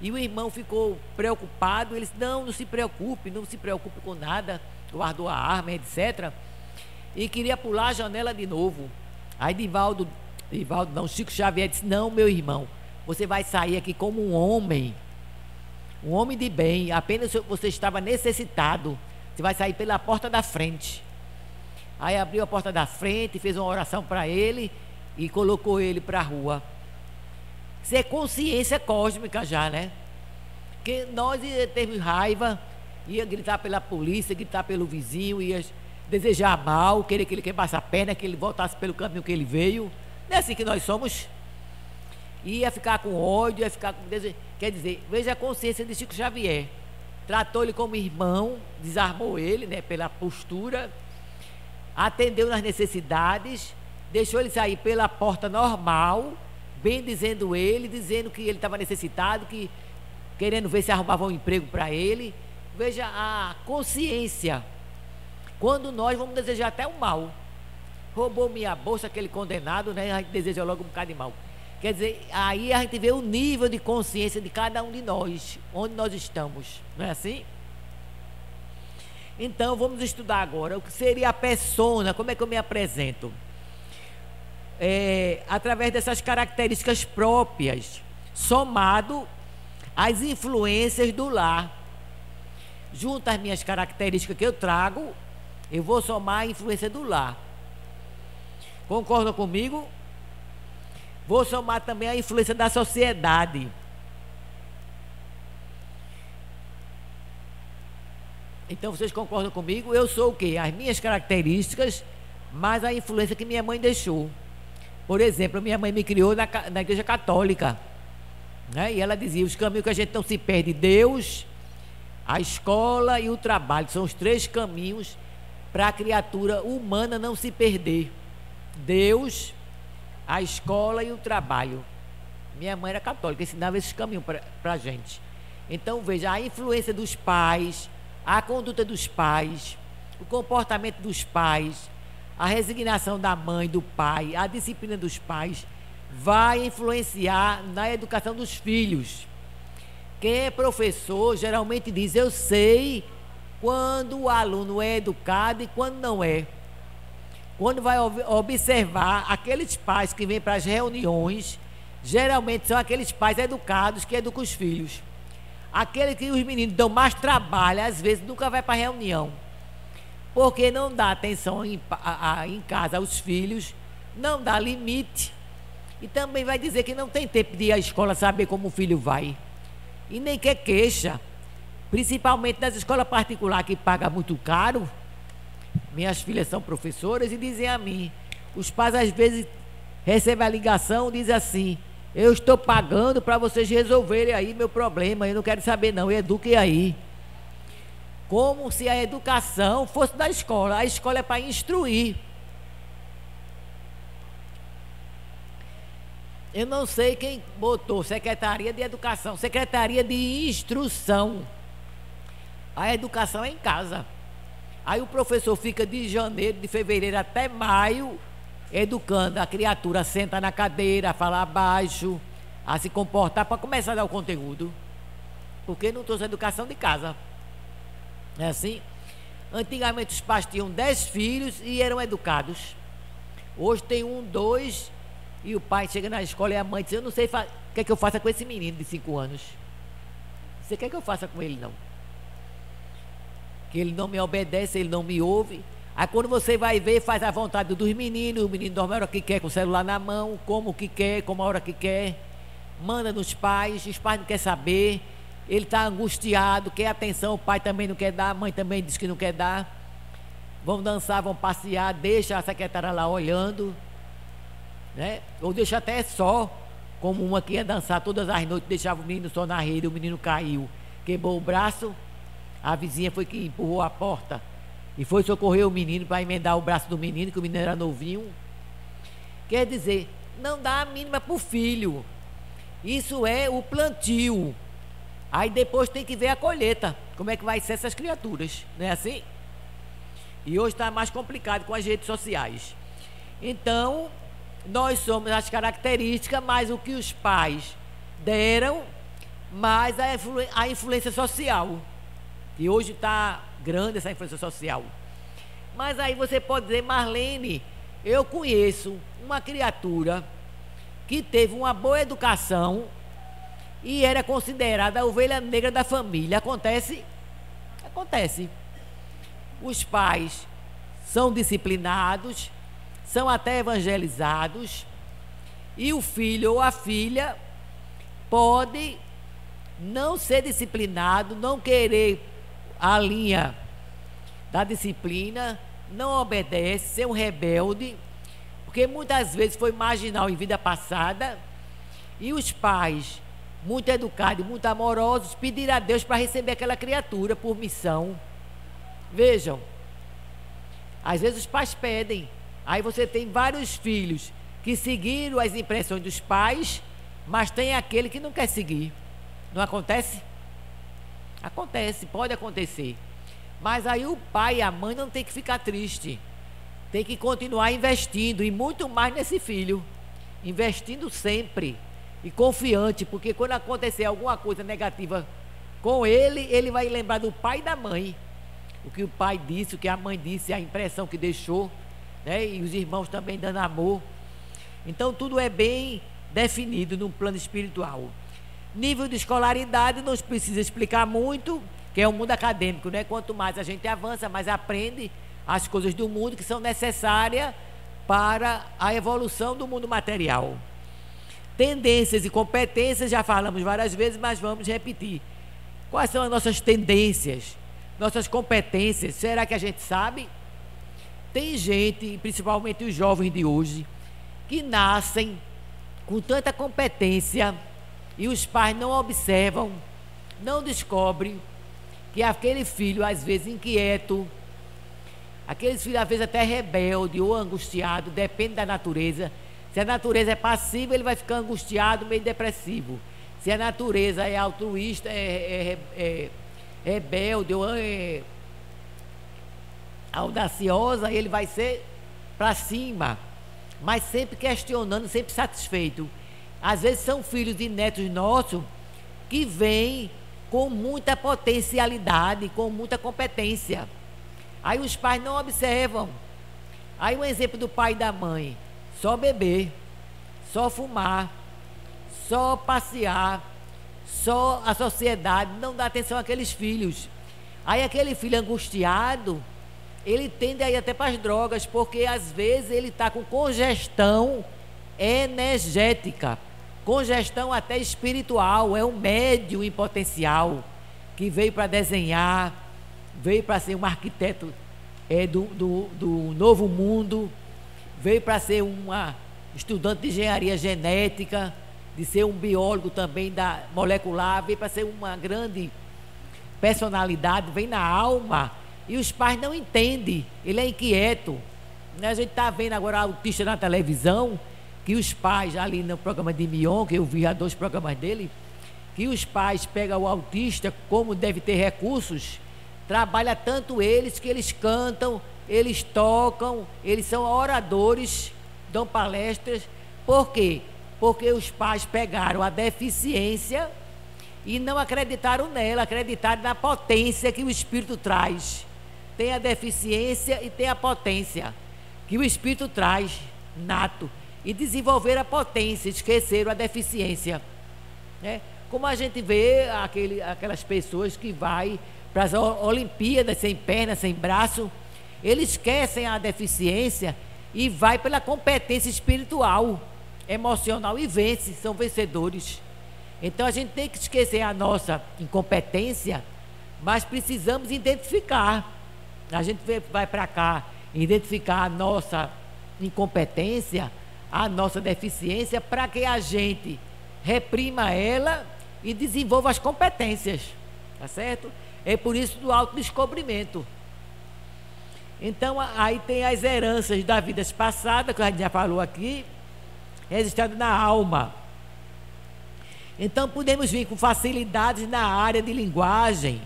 Speaker 2: e o irmão ficou preocupado. Ele disse: não se preocupe, não se preocupe com nada, guardou a arma, etc. E queria pular a janela de novo. Aí Chico Xavier disse: não, meu irmão, você vai sair aqui como um homem de bem, apenas você estava necessitado, você vai sair pela porta da frente. Aí abriu a porta da frente, fez uma oração para ele e colocou ele para a rua. Isso é consciência cósmica já, né? Porque nós ia ter raiva, ia gritar pela polícia, gritar pelo vizinho, ia desejar mal, querer que ele quebrasse a perna, que ele voltasse pelo caminho que ele veio. Não é assim que nós somos? Ia ficar com ódio, ia ficar com desejo. Quer dizer, veja a consciência de Chico Xavier. Tratou ele como irmão, desarmou ele, né, pela postura, atendeu nas necessidades, deixou ele sair pela porta normal, bem dizendo ele, dizendo que ele estava necessitado, que querendo ver se arrumava um emprego para ele. Veja a consciência. Quando nós vamos desejar até o mal. Roubou minha bolsa, aquele condenado, né? A gente deseja logo um bocado de mal. Quer dizer, aí a gente vê o nível de consciência de cada um de nós, onde nós estamos, não é assim? Então vamos estudar agora o que seria a persona, como é que eu me apresento? Através dessas características próprias, somado às influências do lar. Junto às minhas características que eu trago, eu vou somar a influência do lar. Concordam comigo? Vou somar também a influência da sociedade. Então vocês concordam comigo? Eu sou o quê? As minhas características, mais a influência que minha mãe deixou. Por exemplo, minha mãe me criou na igreja católica, né? E ela dizia, os caminhos que a gente não se perde, Deus, a escola e o trabalho, são os 3 caminhos para a criatura humana não se perder. Deus, a escola e o trabalho. Minha mãe era católica, ensinava esses caminhos para a gente. Então veja, a influência dos pais, a conduta dos pais, o comportamento dos pais, a resignação da mãe, do pai, a disciplina dos pais, vai influenciar na educação dos filhos. Quem é professor geralmente diz, eu sei quando o aluno é educado e quando não é. Quando vai observar aqueles pais que vêm para as reuniões, geralmente são aqueles pais educados que educam os filhos. Aquele que os meninos dão mais trabalho, às vezes nunca vai para a reunião, porque não dá atenção em casa aos filhos, não dá limite, e também vai dizer que não tem tempo de ir à escola saber como o filho vai, e nem quer queixa, principalmente nas escolas particulares que pagam muito caro. Minhas filhas são professoras e dizem a mim, os pais às vezes recebem a ligação e dizem assim, eu estou pagando para vocês resolverem aí meu problema, eu não quero saber não, eduquem aí. Como se a educação fosse da escola, a escola é para instruir. Eu não sei quem botou Secretaria de Educação, Secretaria de Instrução. A educação é em casa. Aí o professor fica de janeiro, de fevereiro até maio, educando a criatura a sentar na cadeira, a falar baixo, a se comportar para começar a dar o conteúdo. Porque não trouxe educação de casa. É assim? Antigamente os pais tinham 10 filhos e eram educados. Hoje tem 1, 2, e o pai chega na escola e a mãe diz, eu não sei o que é que eu faça com esse menino de 5 anos. Você quer que eu faça com ele não? Que ele não me obedece, ele não me ouve. Aí quando você vai ver, faz a vontade dos meninos, o menino dorme a hora que quer com o celular na mão, como o que quer, como a hora que quer, manda nos pais, os pais não querem saber, ele está angustiado, quer atenção, o pai também não quer dar, a mãe também diz que não quer dar. Vão dançar, vão passear, deixa a secretária lá olhando, né? Ou deixa até só, como uma que ia dançar todas as noites, deixava o menino só na rede, o menino caiu, quebrou o braço. A vizinha foi que empurrou a porta e foi socorrer o menino para emendar o braço do menino, que o menino era novinho. Quer dizer, não dá a mínima para o filho. Isso é o plantio. Aí depois tem que ver a colheita, como é que vai ser essas criaturas, não é assim? E hoje está mais complicado com as redes sociais. Então, nós somos as características, mais o que os pais deram, mais a influência social. E hoje está grande essa influência social. Mas aí você pode dizer, Marlene, eu conheço uma criatura que teve uma boa educação e era considerada a ovelha negra da família. Acontece? Acontece. Os pais são disciplinados, são até evangelizados, e o filho ou a filha pode não ser disciplinado, não querer a linha da disciplina, não obedece, ser um rebelde, porque muitas vezes foi marginal em vida passada, e os pais, muito educados, muito amorosos, pediram a Deus para receber aquela criatura por missão. Vejam, às vezes os pais pedem, aí você tem vários filhos que seguiram as impressões dos pais, mas tem aquele que não quer seguir. Não acontece? Acontece, pode acontecer. Mas aí o pai e a mãe não tem que ficar triste. Tem que continuar investindo, e muito mais nesse filho. Investindo sempre e confiante, porque quando acontecer alguma coisa negativa com ele, ele vai lembrar do pai e da mãe. O que o pai disse, o que a mãe disse, a impressão que deixou, né? E os irmãos também dando amor. Então tudo é bem definido no plano espiritual. Nível de escolaridade não precisa explicar muito, que é o mundo acadêmico, né? Quanto mais a gente avança, mais aprende as coisas do mundo que são necessárias para a evolução do mundo material. Tendências e competências, já falamos várias vezes, mas vamos repetir. Quais são as nossas tendências, nossas competências? Será que a gente sabe? Tem gente, principalmente os jovens de hoje, que nascem com tanta competência e os pais não observam, não descobrem que aquele filho, às vezes inquieto, aquele filho às vezes até rebelde ou angustiado, depende da natureza. Se a natureza é passiva, ele vai ficar angustiado, meio depressivo. Se a natureza é altruísta, é rebelde ou audaciosa, ele vai ser para cima, mas sempre questionando, sempre satisfeito. Às vezes são filhos e netos nossos que vêm com muita potencialidade, com muita competência. Aí os pais não observam. Aí um exemplo do pai e da mãe: só beber, só fumar, só passear, só a sociedade, não dá atenção àqueles filhos. Aí aquele filho angustiado, ele tende a ir até para as drogas, porque às vezes ele está com congestão energética, congestão até espiritual. É um médium em potencial que veio para desenhar, veio para ser um arquiteto do novo mundo, veio para ser uma estudante de engenharia genética, de ser um biólogo também da molecular, veio para ser uma grande personalidade, vem na alma, e os pais não entendem, ele é inquieto. A gente está vendo agora autista na televisão, que os pais, ali no programa de Mion, que eu vi há 2 programas dele, que os pais pegam o autista, como deve ter recursos, trabalha tanto eles que eles cantam, eles tocam, eles são oradores, dão palestras. Por quê? Porque os pais pegaram a deficiência e não acreditaram nela, acreditaram na potência que o espírito traz. Tem a deficiência e tem a potência que o espírito traz, nato, e desenvolver a potência, esqueceram a deficiência, né? Como a gente vê aquelas pessoas que vai para as Olimpíadas sem perna, sem braço, eles esquecem a deficiência e vai pela competência espiritual, emocional, e vence, são vencedores. Então a gente tem que esquecer a nossa incompetência, mas precisamos identificar. A gente vai para cá identificar a nossa incompetência, a nossa deficiência, para que a gente reprima ela e desenvolva as competências, tá certo? É por isso do autodescobrimento. Então aí tem as heranças das vidas passadas, que a gente já falou aqui, registrado na alma. Então podemos vir com facilidades na área de linguagem.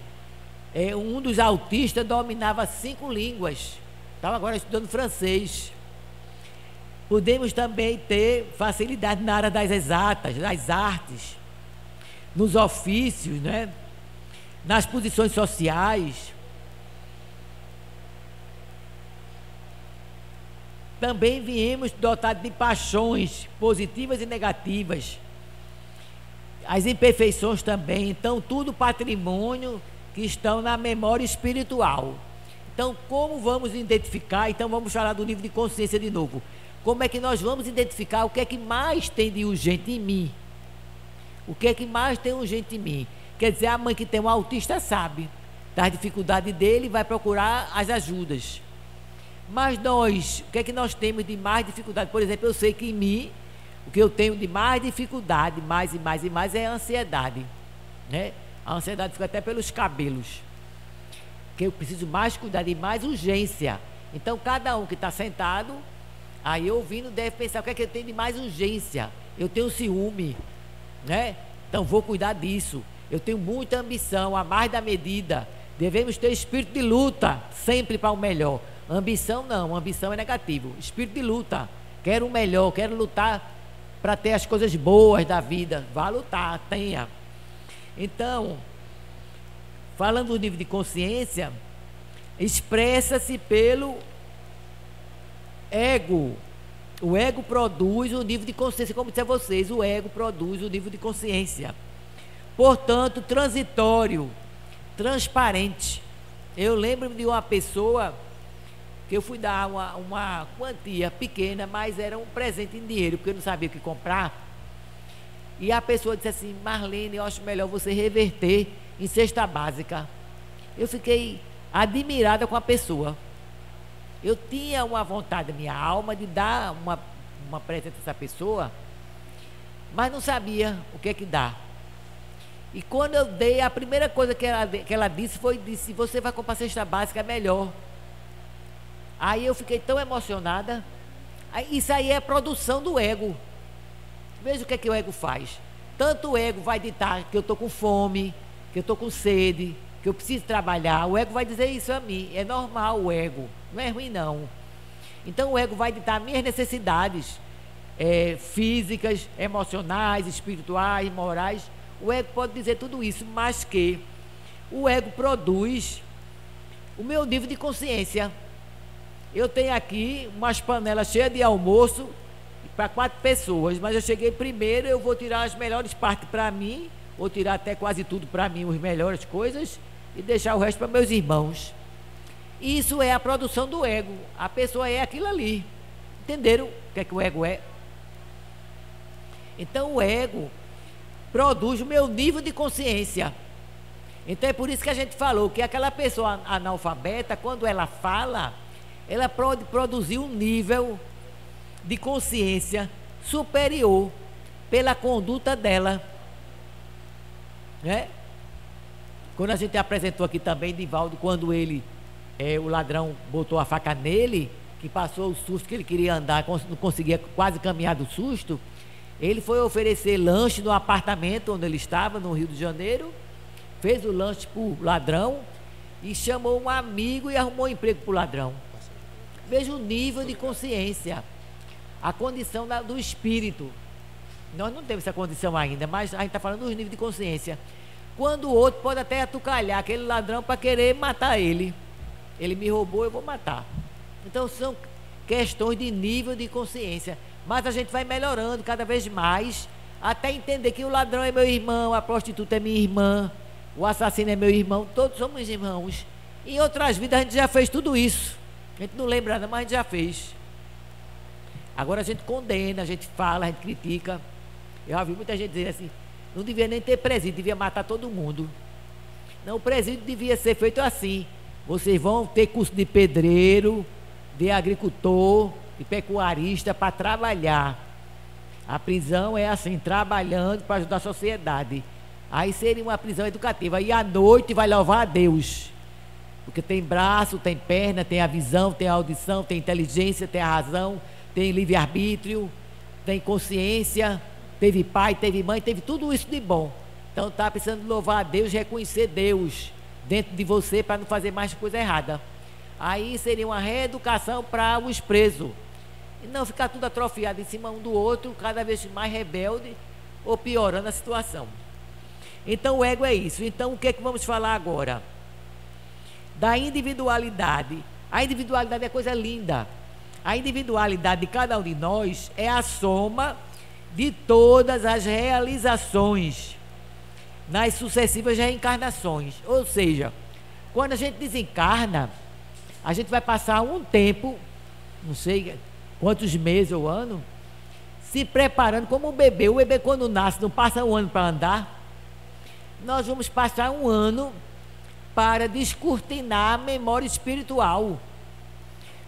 Speaker 2: Um dos autistas dominava 5 línguas, estava agora estudando francês. Podemos também ter facilidade na área das exatas, das artes, nos ofícios, né? Nas posições sociais. Também viemos dotados de paixões positivas e negativas, as imperfeições também. Então tudo patrimônio que estão na memória espiritual. Então, como vamos identificar? Então, vamos falar do nível de consciência de novo. Como é que nós vamos identificar o que é que mais tem de urgente em mim? O que é que mais tem urgente em mim? Quer dizer, a mãe que tem um autista sabe das dificuldades dele e vai procurar as ajudas. Mas nós, o que é que nós temos de mais dificuldade? Por exemplo, eu sei que em mim, o que eu tenho de mais dificuldade, mais e mais e mais, é a ansiedade, né? A ansiedade fica até pelos cabelos, que eu preciso mais cuidar e mais urgência. Então, cada um que está sentado, aí ouvindo, deve pensar o que é que eu tenho de mais urgência. Eu tenho ciúme, né? Então, vou cuidar disso. Eu tenho muita ambição, a mais da medida. Devemos ter espírito de luta, sempre para o melhor. Ambição não, ambição é negativo. Espírito de luta, quero o melhor, quero lutar para ter as coisas boas da vida. Vá lutar, tenha. Então, falando do nível de consciência, expressa-se pelo ego. O ego produz o nível de consciência, como disse a vocês, o ego produz o nível de consciência. Portanto, transitório, transparente. Eu lembro de uma pessoa que eu fui dar uma quantia pequena, mas era um presente em dinheiro, porque eu não sabia o que comprar. E a pessoa disse assim: Marlene, eu acho melhor você reverter em cesta básica. Eu fiquei admirada com a pessoa. Eu tinha uma vontade na minha alma de dar uma presente a essa pessoa, mas não sabia o que é que dá. E quando eu dei, a primeira coisa que ela disse foi: você vai comprar cesta básica, é melhor. Aí eu fiquei tão emocionada. Isso aí é produção do ego. Veja o que é que o ego faz. Tanto o ego vai ditar que eu estou com fome, que eu estou com sede, que eu preciso trabalhar. O ego vai dizer isso a mim. É normal o ego, não é ruim não. Então o ego vai ditar minhas necessidades físicas, emocionais, espirituais, morais. O ego pode dizer tudo isso, mas que o ego produz o meu nível de consciência. Eu tenho aqui umas panelas cheias de almoço para 4 pessoas, mas eu cheguei primeiro, eu vou tirar as melhores partes para mim, vou tirar até quase tudo para mim, as melhores coisas, e deixar o resto para meus irmãos. Isso é a produção do ego. A pessoa é aquilo ali. Entenderam o que é que o ego é? Então o ego produz o meu nível de consciência. Então é por isso que a gente falou que aquela pessoa analfabeta, quando ela fala, ela pode produzir um nível de consciência superior pela conduta dela, né? Quando a gente apresentou aqui também Divaldo, quando ele, o ladrão botou a faca nele, que passou o susto, que ele queria andar, não conseguia quase caminhar do susto, ele foi oferecer lanche no apartamento onde ele estava, no Rio de Janeiro, fez o lanche para o ladrão e chamou um amigo e arrumou um emprego para o ladrão. Veja o nível de consciência, a condição do espírito. Nós não temos essa condição ainda, mas a gente está falando dos níveis de consciência. Quando o outro pode até atucalhar aquele ladrão para querer matar ele. Ele me roubou, eu vou matar. Então são questões de nível de consciência. Mas a gente vai melhorando cada vez mais, até entender que o ladrão é meu irmão, a prostituta é minha irmã, o assassino é meu irmão, todos somos irmãos. Em outras vidas a gente já fez tudo isso. A gente não lembra nada, mas a gente já fez. Agora a gente condena, a gente fala, a gente critica. Eu já vi muita gente dizer assim: não devia nem ter presídio, devia matar todo mundo. Não, o presídio devia ser feito assim: vocês vão ter curso de pedreiro, de agricultor, de pecuarista para trabalhar. A prisão é assim, trabalhando para ajudar a sociedade. Aí seria uma prisão educativa. E à noite vai louvar a Deus, porque tem braço, tem perna, tem a visão, tem a audição, tem inteligência, tem a razão, tem livre-arbítrio, tem consciência, teve pai, teve mãe, teve tudo isso de bom. Então está precisando louvar a Deus, reconhecer Deus dentro de você para não fazer mais coisa errada. Aí seria uma reeducação para os presos. E não ficar tudo atrofiado em cima um do outro, cada vez mais rebelde ou piorando a situação. Então o ego é isso. Então o que é que vamos falar agora? Da individualidade. A individualidade é coisa linda. A individualidade de cada um de nós é a soma de todas as realizações nas sucessivas reencarnações. Ou seja, quando a gente desencarna, a gente vai passar um tempo, não sei quantos meses ou anos, se preparando como um bebê. O bebê, quando nasce, não passa um ano para andar. Nós vamos passar um ano para descortinar a memória espiritual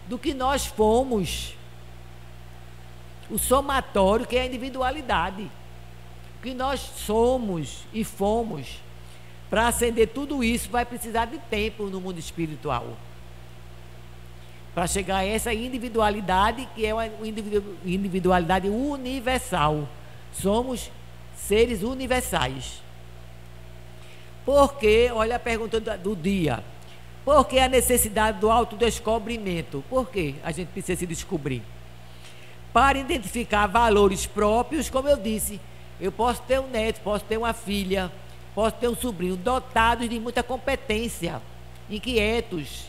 Speaker 2: do que nós fomos, o somatório, que é a individualidade, o que nós somos e fomos. Para acender tudo isso vai precisar de tempo no mundo espiritual, para chegar a essa individualidade, que é uma individualidade universal. Somos seres universais. Porque, olha a pergunta do dia, por que a necessidade do autodescobrimento? Por que a gente precisa se descobrir? Para identificar valores próprios. Como eu disse, eu posso ter um neto, posso ter uma filha, posso ter um sobrinho, dotados de muita competência, inquietos,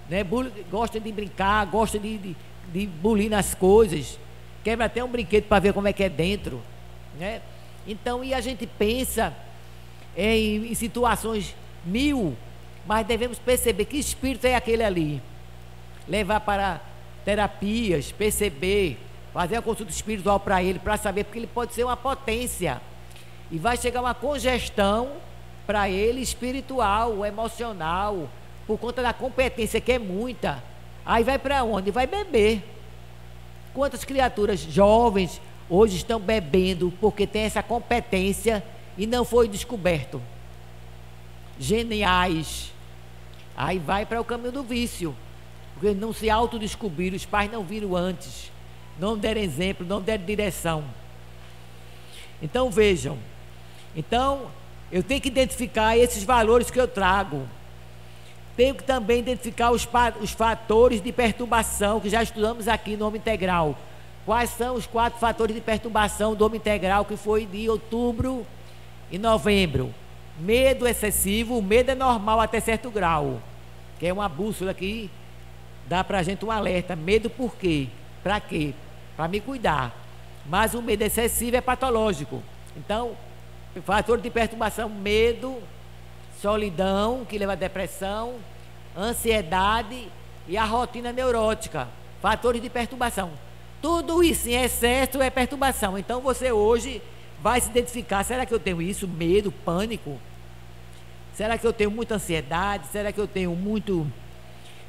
Speaker 2: né? Gostam de brincar, gostam de bulir nas coisas, quebra até um brinquedo para ver como é que é dentro, né? Então, e a gente pensa em situações mil, mas devemos perceber que espírito é aquele ali, levar para terapias, perceber, fazer uma consulta espiritual para ele, para saber, porque ele pode ser uma potência, e vai chegar uma congestão para ele espiritual, emocional, por conta da competência, que é muita. Aí vai para onde? Vai beber. Quantas criaturas jovens hoje estão bebendo porque tem essa competência e não foi descoberto? Geniais. Aí vai para o caminho do vício, porque não se autodescobriram, os pais não viram antes, não deram exemplo, não deram direção. Então vejam, eu tenho que identificar esses valores que eu trago. Tenho que também identificar os fatores de perturbação, que já estudamos aqui no Homem Integral. Quais são os 4 fatores de perturbação do Homem Integral, que foi de outubro e novembro? Medo excessivo. O medo é normal até certo grau, que é uma bússola que dá para a gente um alerta. Medo por quê? Para quê? Para me cuidar. Mas o medo excessivo é patológico. Então, fator de perturbação: medo, solidão, que leva a depressão, ansiedade e a rotina neurótica. Fatores de perturbação. Tudo isso em excesso é perturbação. Então você hoje vai se identificar: será que eu tenho isso? Medo, pânico? Será que eu tenho muita ansiedade? Será que eu tenho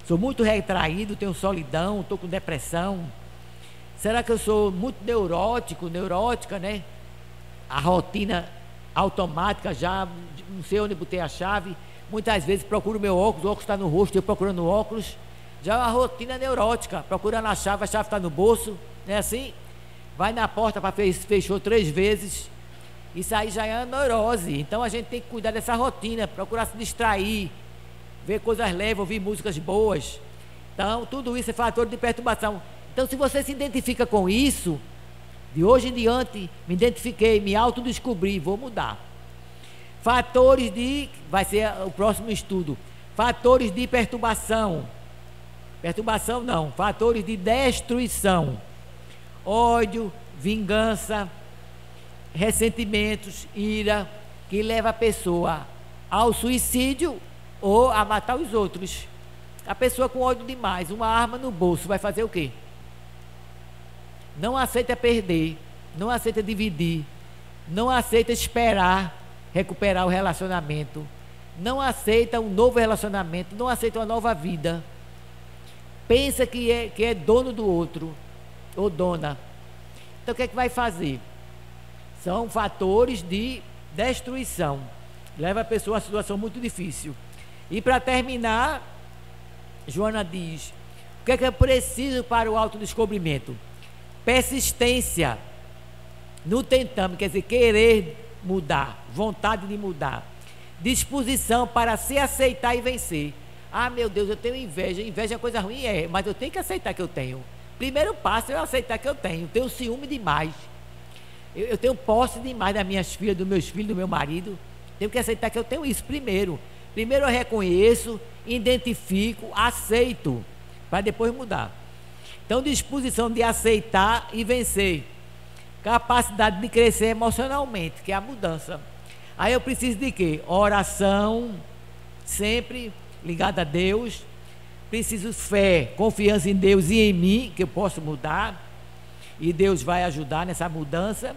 Speaker 2: sou muito retraído, tenho solidão, estou com depressão? Será que eu sou muito neurótica, né? A rotina automática, já não sei onde botei a chave. Muitas vezes procuro meu óculos, o óculos está no rosto, eu procurando o óculos. Já é uma rotina neurótica, procurando a chave está no bolso, não é assim? Vai na porta, fechou 3 vezes. Isso aí já é uma neurose. Então a gente tem que cuidar dessa rotina, procurar se distrair, ver coisas leves, ouvir músicas boas. Então tudo isso é fator de perturbação. Então, se você se identifica com isso, de hoje em diante, me identifiquei, me autodescobri, vou mudar. Fatores vai ser o próximo estudo, fatores de perturbação não, fatores de destruição: ódio, vingança, ressentimentos, ira, que leva a pessoa ao suicídio ou a matar os outros. A pessoa com ódio demais, uma arma no bolso, vai fazer o quê? Não aceita perder, não aceita dividir, não aceita esperar recuperar o relacionamento, não aceita um novo relacionamento, não aceita uma nova vida, pensa que é dono do outro ou dona. Então o que é que vai fazer? São fatores de destruição, leva a pessoa a uma situação muito difícil. E para terminar, Joana diz: o que é que é preciso para o autodescobrimento? Persistência no tentame, quer dizer, querer mudar, vontade de mudar, disposição para se aceitar e vencer. Ah, meu Deus, eu tenho inveja. Inveja é coisa ruim, mas eu tenho que aceitar que eu tenho. Primeiro passo é eu aceitar que eu tenho ciúme demais, eu tenho posse demais das minhas filhas, dos meus filhos, do meu marido. Tenho que aceitar que eu tenho isso primeiro eu reconheço, identifico, aceito, para depois mudar. Então, disposição de aceitar e vencer, capacidade de crescer emocionalmente, que é a mudança. Aí eu preciso de quê? Oração, sempre ligada a Deus, Preciso fé, confiança em Deus e em mim, que eu posso mudar, e Deus vai ajudar nessa mudança.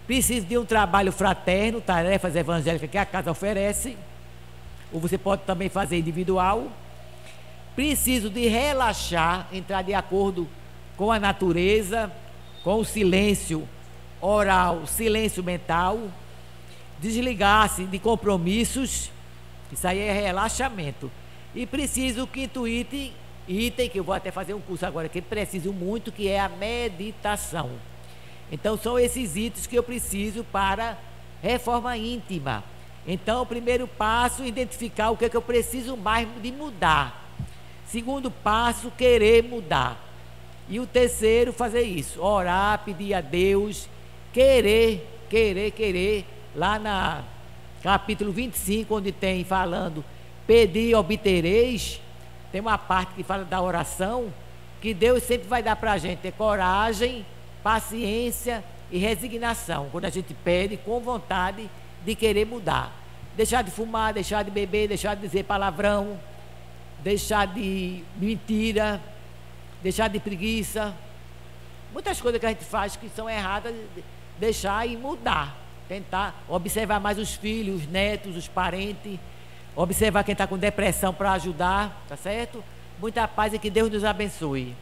Speaker 2: Preciso de um trabalho fraterno, tarefas evangélicas que a casa oferece, ou você pode também fazer individual. Preciso de relaxar, entrar de acordo com a natureza, com o silêncio oral, silêncio mental, desligar-se de compromissos, isso aí é relaxamento. E preciso o quinto item, que eu vou até fazer um curso agora, que preciso muito, que é a meditação. Então são esses itens que eu preciso para reforma íntima. Então o primeiro passo, identificar o que é que eu preciso mais de mudar. Segundo passo, querer mudar. E o terceiro, fazer isso, orar, pedir a Deus, querer, lá na capítulo 25, onde tem falando, pedir e obtereis, tem uma parte que fala da oração, que Deus sempre vai dar para a gente, ter coragem, paciência e resignação, quando a gente pede com vontade de querer mudar, deixar de fumar, deixar de beber, deixar de dizer palavrão, deixar de mentira, deixar de preguiça, muitas coisas que a gente faz que são erradas, deixar e mudar, tentar observar mais os filhos, os netos, os parentes, observar quem está com depressão para ajudar, tá certo? Muita paz e que Deus nos abençoe.